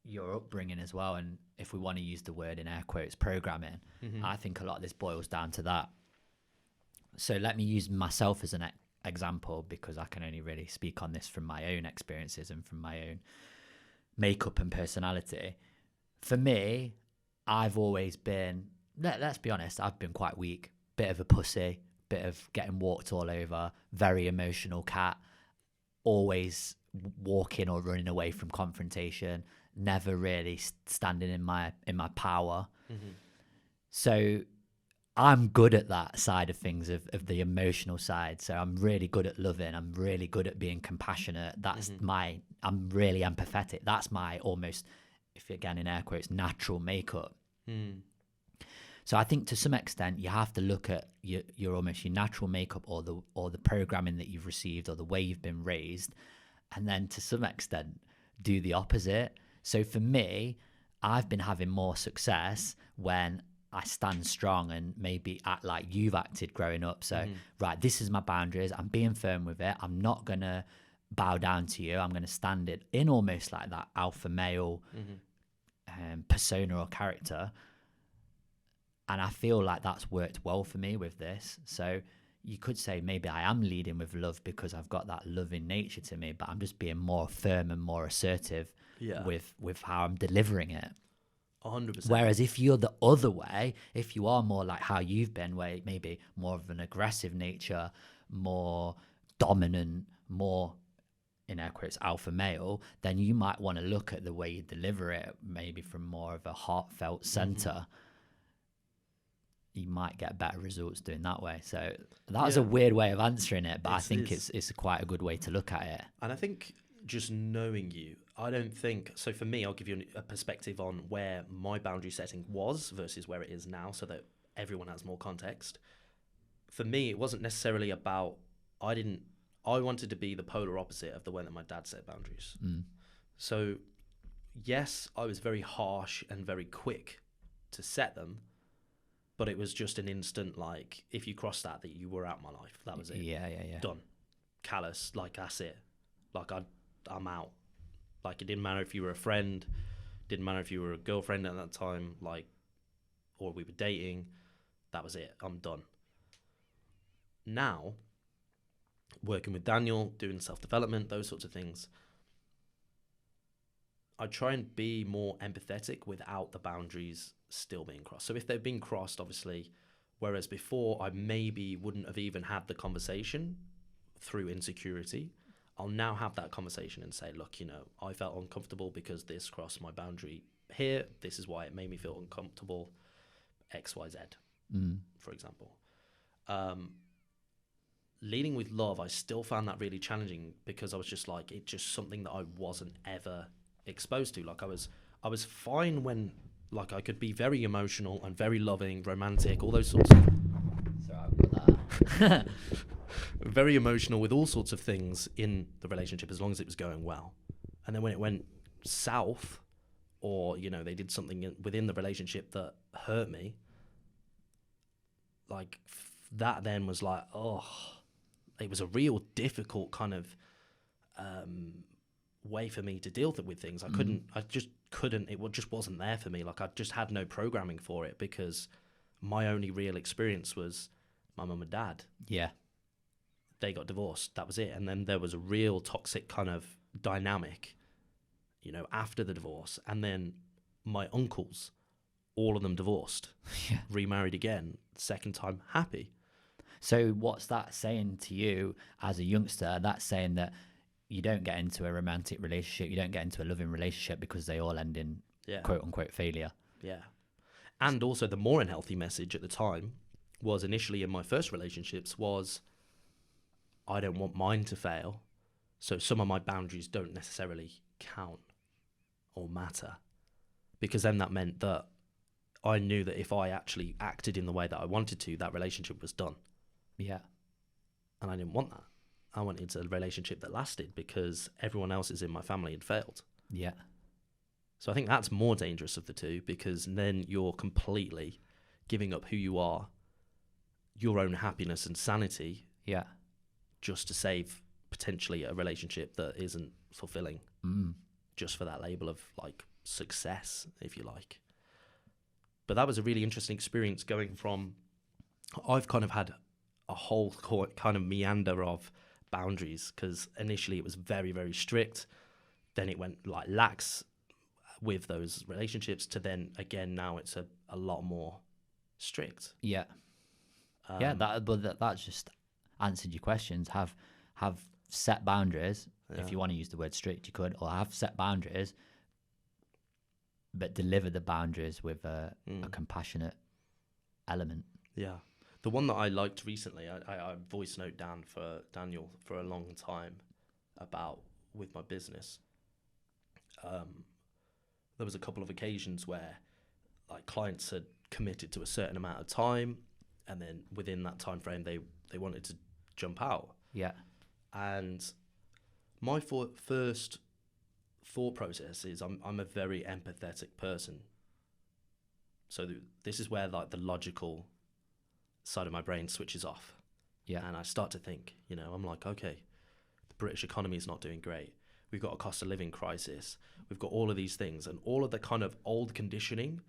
your upbringing as well. And if we want to use the word in air quotes, programming, I think a lot of this boils down to that. So let me use myself as an example, because I can only really speak on this from my own experiences and from my own makeup and personality. For me, I've always been, let's be honest, I've been quite weak, bit of a pussy, bit of getting walked all over, very emotional cat, always walking or running away from confrontation, never really standing in my power. So I'm good at that side of things, of the emotional side. So I'm really good at loving. I'm really good at being compassionate. That's I'm really empathetic. That's my almost, if again in air quotes, natural makeup. So I think to some extent you have to look at your almost your natural makeup, or the programming that you've received, or the way you've been raised, and then to some extent do the opposite. So for me, I've been having more success when I stand strong and maybe act like you've acted growing up. So, right, this is my boundaries. I'm being firm with it. I'm not going to bow down to you. I'm going to stand it in almost like that alpha male persona or character. And I feel like that's worked well for me with this. So you could say maybe I am leading with love because I've got that loving nature to me, but I'm just being more firm and more assertive with how I'm delivering it. 100%. Whereas if you're the other way, if you are more like how you've been, where maybe more of an aggressive nature, more dominant, more in air quotes alpha male, then you might want to look at the way you deliver it maybe from more of a heartfelt center. You might get better results doing that way. So that was a weird way of answering it, but I think it's quite a good way to look at it. And I think just knowing you, I don't think, so for me, I'll give you a perspective on where my boundary setting was versus where it is now, so that everyone has more context. For me, it wasn't necessarily about, I wanted to be the polar opposite of the way that my dad set boundaries. So yes, I was very harsh and very quick to set them, but it was just an instant, like, if you crossed that you were out of my life. That was it. Yeah. Done. Callous. Like, that's it. Like, I'm out. Like, it didn't matter if you were a friend, didn't matter if you were a girlfriend at that time, like, or we were dating. That was it. I'm done. Now, working with Daniel, doing self-development, those sorts of things, I try and be more empathetic without the boundaries still being crossed. So if they've been crossed, obviously, whereas before I maybe wouldn't have even had the conversation through insecurity, I'll now have that conversation and say, look, I felt uncomfortable because this crossed my boundary here. This is why it made me feel uncomfortable, X, Y, Z, for example. Leading with love, I still found that really challenging because I was just like, it's just something that I wasn't ever exposed to. Like, I was fine when, like, I could be very emotional and very loving, romantic, all those sorts of... Sorry, I've got that. Very emotional with all sorts of things in the relationship as long as it was going well. And then when it went south, or they did something within the relationship that hurt me, like, that then was like, it was a real difficult kind of way for me to deal with things. I just couldn't, it just wasn't there for me. Like, I just had no programming for it because my only real experience was my mum and dad. Yeah. They got divorced. That was it. And then there was a real toxic kind of dynamic, after the divorce. And then my uncles, all of them divorced, remarried again, second time, happy. So what's that saying to you as a youngster? That's saying that you don't get into a romantic relationship, you don't get into a loving relationship because they all end in quote unquote failure. Yeah. And also the more unhealthy message at the time was initially in my first relationships was, I don't want mine to fail, so some of my boundaries don't necessarily count or matter. Because then that meant that I knew that if I actually acted in the way that I wanted to, that relationship was done. Yeah. And I didn't want that. I wanted a relationship that lasted because everyone else in my family had failed. Yeah. So I think that's more dangerous of the two, because then you're completely giving up who you are, your own happiness and sanity. Yeah. Just to save potentially a relationship that isn't fulfilling, just for that label of, like, success, if you like. But that was a really interesting experience going from, I've kind of had a whole kind of meander of boundaries, because initially it was very, very strict. Then it went like lax with those relationships to then again, now it's a lot more strict. Yeah. That just answered your questions. Have set boundaries. Yeah. If you want to use the word strict, you could, or have set boundaries, but deliver the boundaries with a compassionate element. Yeah. The one that I liked recently, I voice note down for Daniel for a long time about with my business. There was a couple of occasions where like clients had committed to a certain amount of time, and then within that time frame they wanted to jump out. Yeah. And my first thought process is I'm a very empathetic person. So this is where like the logical side of my brain switches off. Yeah. And I start to think, I'm like, okay, the British economy is not doing great. We've got a cost of living crisis. We've got all of these things and all of the kind of old conditioning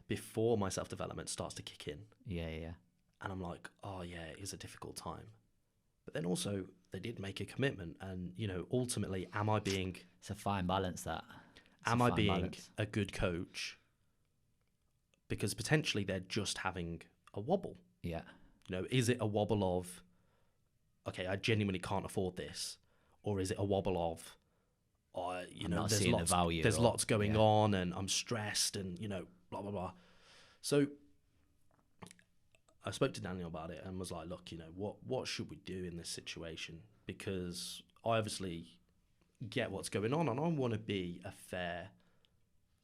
before my self-development starts to kick in. Yeah. And I'm like, oh yeah, it is a difficult time. But then also they did make a commitment, and ultimately, It's a fine balance. Am I being a good coach? Because potentially they're just having a wobble. Yeah. Is it a wobble of, okay, I genuinely can't afford this, or is it a wobble of, there's lots going on, and I'm stressed, and blah blah blah. So I spoke to Daniel about it and was like, look, what should we do in this situation? Because I obviously get what's going on, and I want to be a fair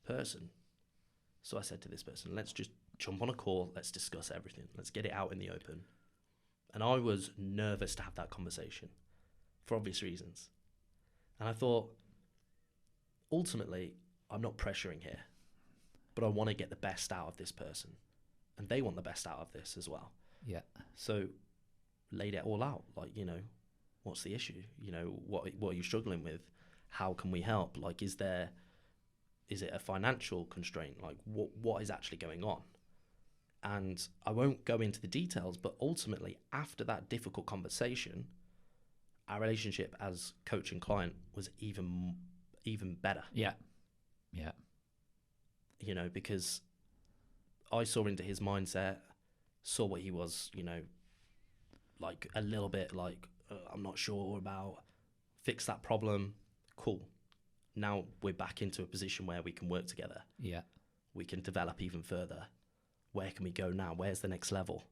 person. So I said to this person, let's just jump on a call, let's discuss everything, let's get it out in the open. And I was nervous to have that conversation for obvious reasons. And I thought, ultimately, I'm not pressuring here, but I want to get the best out of this person. And they want the best out of this as well. Yeah. So laid it all out. Like, what's the issue? What are you struggling with? How can we help? Like, is it a financial constraint? Like, what is actually going on? And I won't go into the details, but ultimately, after that difficult conversation, our relationship as coach and client was even better. Yeah. Yeah. Because I saw into his mindset, saw what he was, like a little bit like, I'm not sure about, fix that problem. Cool. Now we're back into a position where we can work together. Yeah. We can develop even further. Where can we go now? Where's the next level?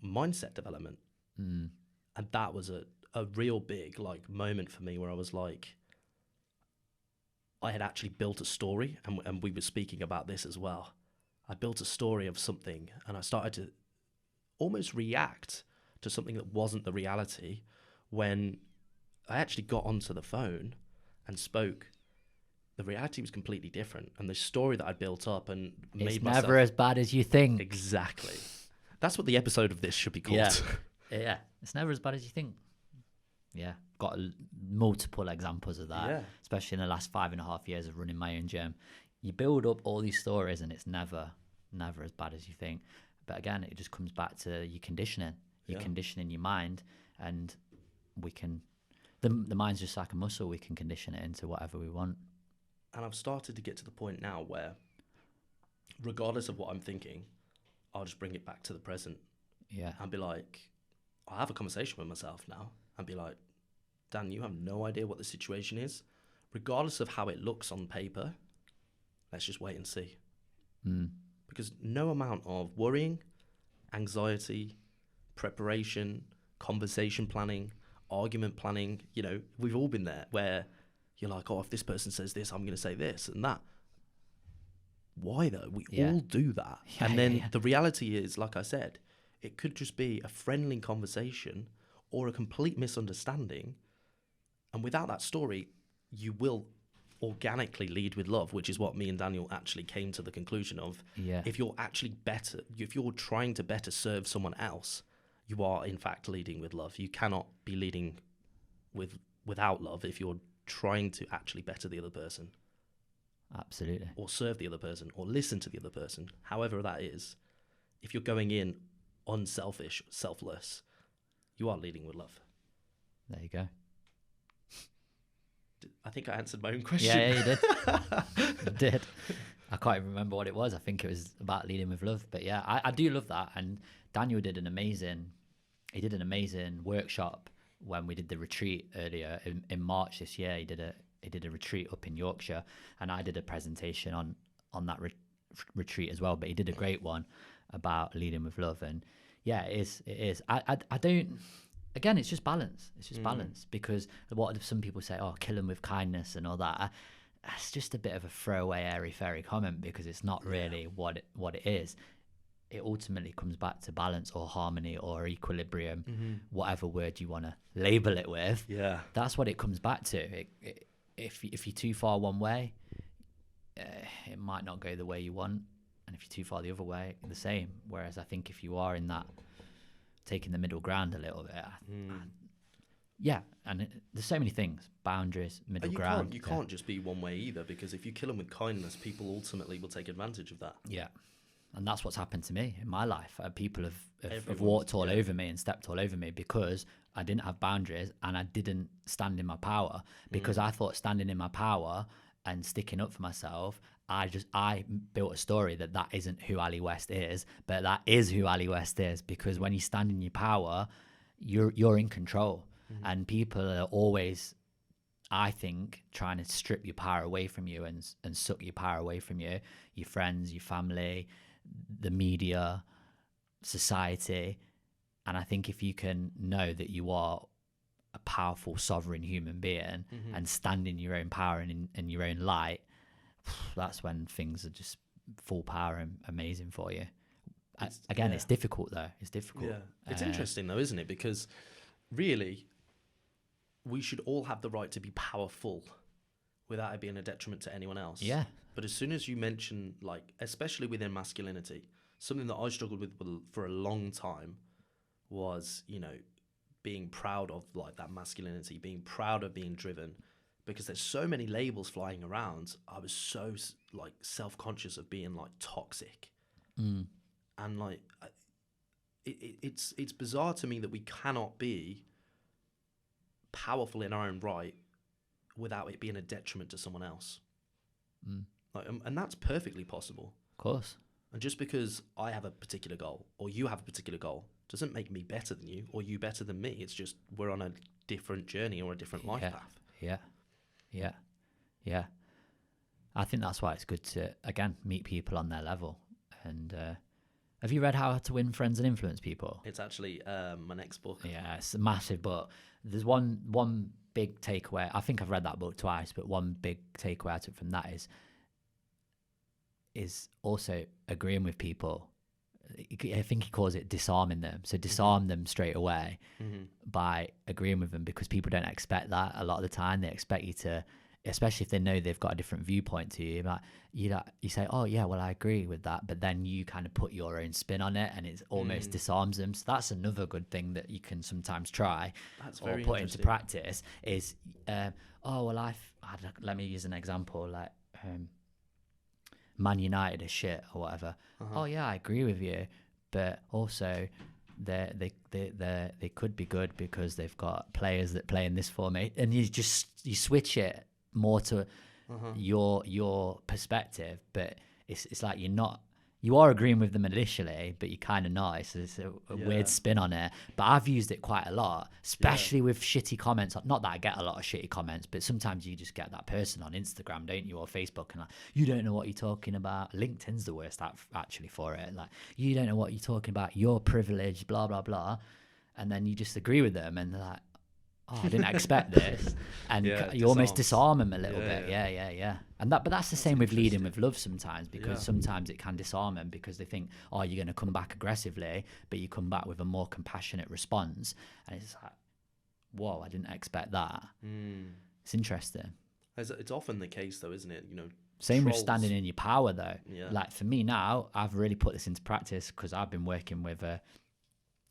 Mindset development. And that was a real big like moment for me where I was like, I had actually built a story, and we were speaking about this as well. I built a story of something, and I started to almost react to something that wasn't the reality when I actually got onto the phone and spoke. The reality was completely different, and the story that I built up and it's never as bad as you think. Exactly. That's what the episode of this should be called. Yeah. It's never as bad as you think. Yeah. Got multiple examples of that, especially in the last 5.5 years of running my own gym. You build up all these stories, and it's never as bad as you think. But again, it just comes back to your conditioning. You're conditioning your mind, and the mind's just like a muscle. We can condition it into whatever we want. And I've started to get to the point now where, regardless of what I'm thinking, I'll just bring it back to the present. Yeah. And be like, I'll have a conversation with myself now and be like, Dan, you have no idea what the situation is. Regardless of how it looks on paper, let's just wait and see. Because no amount of worrying, anxiety, preparation, conversation planning, argument planning, we've all been there where you're like, oh, if this person says this, I'm going to say this and that. Why though? We all do that. And then the reality is, like I said, it could just be a friendly conversation or a complete misunderstanding. And without that story, you will organically lead with love, which is what me and Daniel actually came to the conclusion of. If you're actually if you're trying to better serve someone else, you are in fact leading with love. You cannot be leading without love if you're trying to actually better the other person. Absolutely. or serve the other person or listen to the other person, however that is, if you're going in unselfish, selfless, you are leading with love. There you go. I think I answered my own question. Yeah, you did. You did. I can't even remember what it was. I think it was about leading with love. But yeah, I do love that. And Daniel did an amazing workshop when we did the retreat earlier in March this year. He did a retreat up in Yorkshire, and I did a presentation on that retreat as well. But he did a great one about leading with love. And yeah, it is. I don't. Again, it's just balance. It's just balance, because what some people say, oh, kill them with kindness and all that. That's just a bit of a throwaway, airy-fairy comment, because it's not really what it is. It ultimately comes back to balance or harmony or equilibrium, whatever word you want to label it with. Yeah, that's what it comes back to. If you're too far one way, it might not go the way you want, and if you're too far the other way, the same. Whereas I think if you are in that, taking the middle ground a little bit, and there's so many things: boundaries, middle ground. You can't just be one way either, because if you kill them with kindness, people ultimately will take advantage of that. Yeah. And that's what's happened to me in my life. People have walked all over me and stepped all over me because I didn't have boundaries and I didn't stand in my power, because I thought standing in my power and sticking up for myself, I built a story that isn't who Ali West is, but that is who Ali West is, because when you stand in your power, you're in control. And people are always, I think, trying to strip your power away from you and suck your power away from you, your friends, your family, the media, society. And I think if you can know that you are a powerful, sovereign human being and stand in your own power and in your own light, that's when things are just full power and amazing for you. It's difficult though. It's difficult. Yeah. It's interesting though, isn't it? Because really, we should all have the right to be powerful without it being a detriment to anyone else. Yeah. But as soon as you mention, like, especially within masculinity, something that I struggled with for a long time was, being proud of like that masculinity, being proud of being driven, because there's so many labels flying around. I was so like self-conscious of being like toxic, and like it's bizarre to me that we cannot be powerful in our own right without it being a detriment to someone else. Like, and that's perfectly possible. Of course. And just because I have a particular goal or you have a particular goal doesn't make me better than you or you better than me. It's just we're on a different journey or a different life path. Yeah. I think that's why it's good to, again, meet people on their level. And have you read How to Win Friends and Influence People? It's actually my next book. Yeah, it's a massive book. There's one big takeaway. I think I've read that book twice, but one big takeaway I took from that is also agreeing with people. I think he calls it disarming them. So disarm them straight away by agreeing with them, because people don't expect that a lot of the time. They expect you to, especially if they know they've got a different viewpoint to you. Like you say, oh yeah, well I agree with that, but then you kind of put your own spin on it, and it almost disarms them. So that's another good thing that you can sometimes try or put into practice. Is let me use an example, like Man United is shit or whatever. Oh yeah, I agree with you, but also they could be good because they've got players that play in this format, and you switch it more to your perspective. But it's like you are agreeing with them initially, but you're kind of not. It's a weird spin on it. But I've used it quite a lot, especially with shitty comments. Not that I get a lot of shitty comments, but sometimes you just get that person on Instagram, don't you, or Facebook, and like, you don't know what you're talking about. LinkedIn's the worst app actually for it. Like, you don't know what you're talking about. You're privileged, blah blah blah, and then you just agree with them, and they're like, oh, I didn't expect this, and you almost disarm them a little bit. Yeah. But that's the same with leading with love sometimes, because sometimes it can disarm them because they think, oh, you're going to come back aggressively, but you come back with a more compassionate response, and it's like, whoa, I didn't expect that. It's interesting. It's often the case though, isn't it? Same with standing in your power though. Like for me now, I've really put this into practice because I've been working with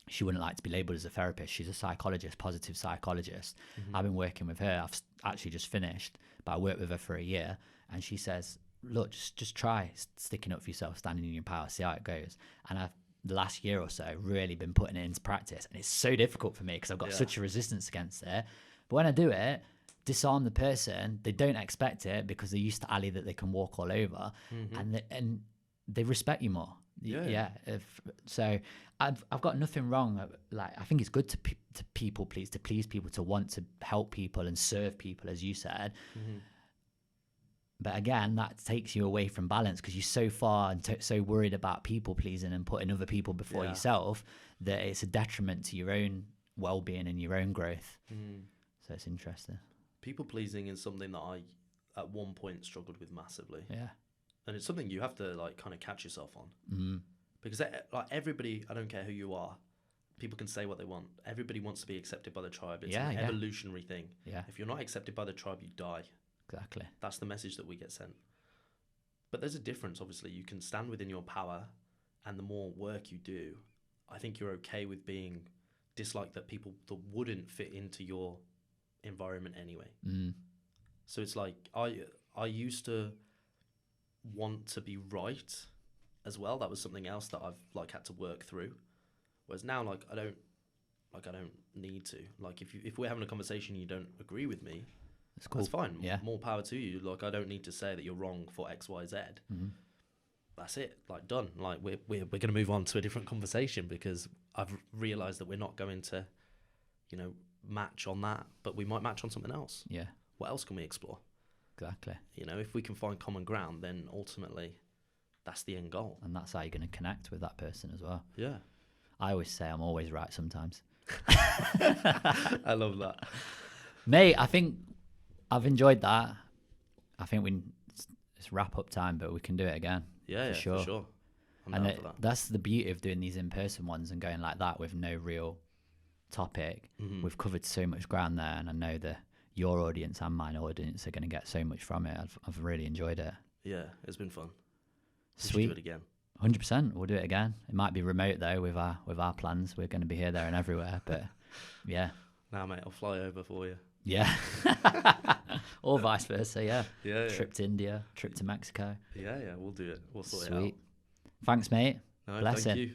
she wouldn't like to be labelled as a therapist. She's a psychologist, positive psychologist. I've been working with her. I've actually just finished, but I worked with her for a year. And she says, look, just try sticking up for yourself, standing in your power, see how it goes. And I've the last year or so really been putting it into practice, and it's so difficult for me because I've got such a resistance against it. But when I do it, disarm the person, they don't expect it because they're used to Ali that they can walk all over, and they respect you more. So I've got nothing wrong. Like, I think it's good to people please, to please people, to want to help people and serve people, as you said. But again, that takes you away from balance because you're so far and so worried about people pleasing and putting other people before yourself that it's a detriment to your own well-being and your own growth. So it's interesting. People pleasing is something that I at one point struggled with massively. Yeah. And it's something you have to like kind of catch yourself on. Because like everybody, I don't care who you are, people can say what they want. Everybody wants to be accepted by the tribe. It's an evolutionary thing. Yeah. If you're not accepted by the tribe, you die. Exactly. That's the message that we get sent. But there's a difference, obviously. You can stand within your power, and the more work you do, I think you're okay with being disliked that people that wouldn't fit into your environment anyway. So it's like I used to want to be right as well. That was something else that I've like had to work through. Whereas now, like I don't need to. Like if we're having a conversation and you don't agree with me, it's cool. That's fine. Yeah. More power to you. Like, I don't need to say that you're wrong for X, Y, Z. That's it. Like, done. Like, we're going to move on to a different conversation because I've realised that we're not going to, match on that, but we might match on something else. Yeah. What else can we explore? Exactly. If we can find common ground, then ultimately that's the end goal. And that's how you're going to connect with that person as well. Yeah. I always say I'm always right sometimes. I love that. Mate, I think I've enjoyed that. I think it's wrap up time, but we can do it again. Yeah, for sure. I'm and down for that. That's the beauty of doing these in-person ones and going like that with no real topic. We've covered so much ground there, and I know that your audience and mine audience are going to get so much from it. I've really enjoyed it. Yeah, it's been fun. Sweet. We should do it again. 100%. We'll do it again. It might be remote though with our plans. We're going to be here, there, and everywhere. But yeah. Nah, mate, I'll fly over for you. Yeah. Or vice versa, yeah. Yeah. Trip to India, trip to Mexico. Yeah, we'll do it. We'll sort it out. Sweet. Thanks, mate. No, Blessing. thank you.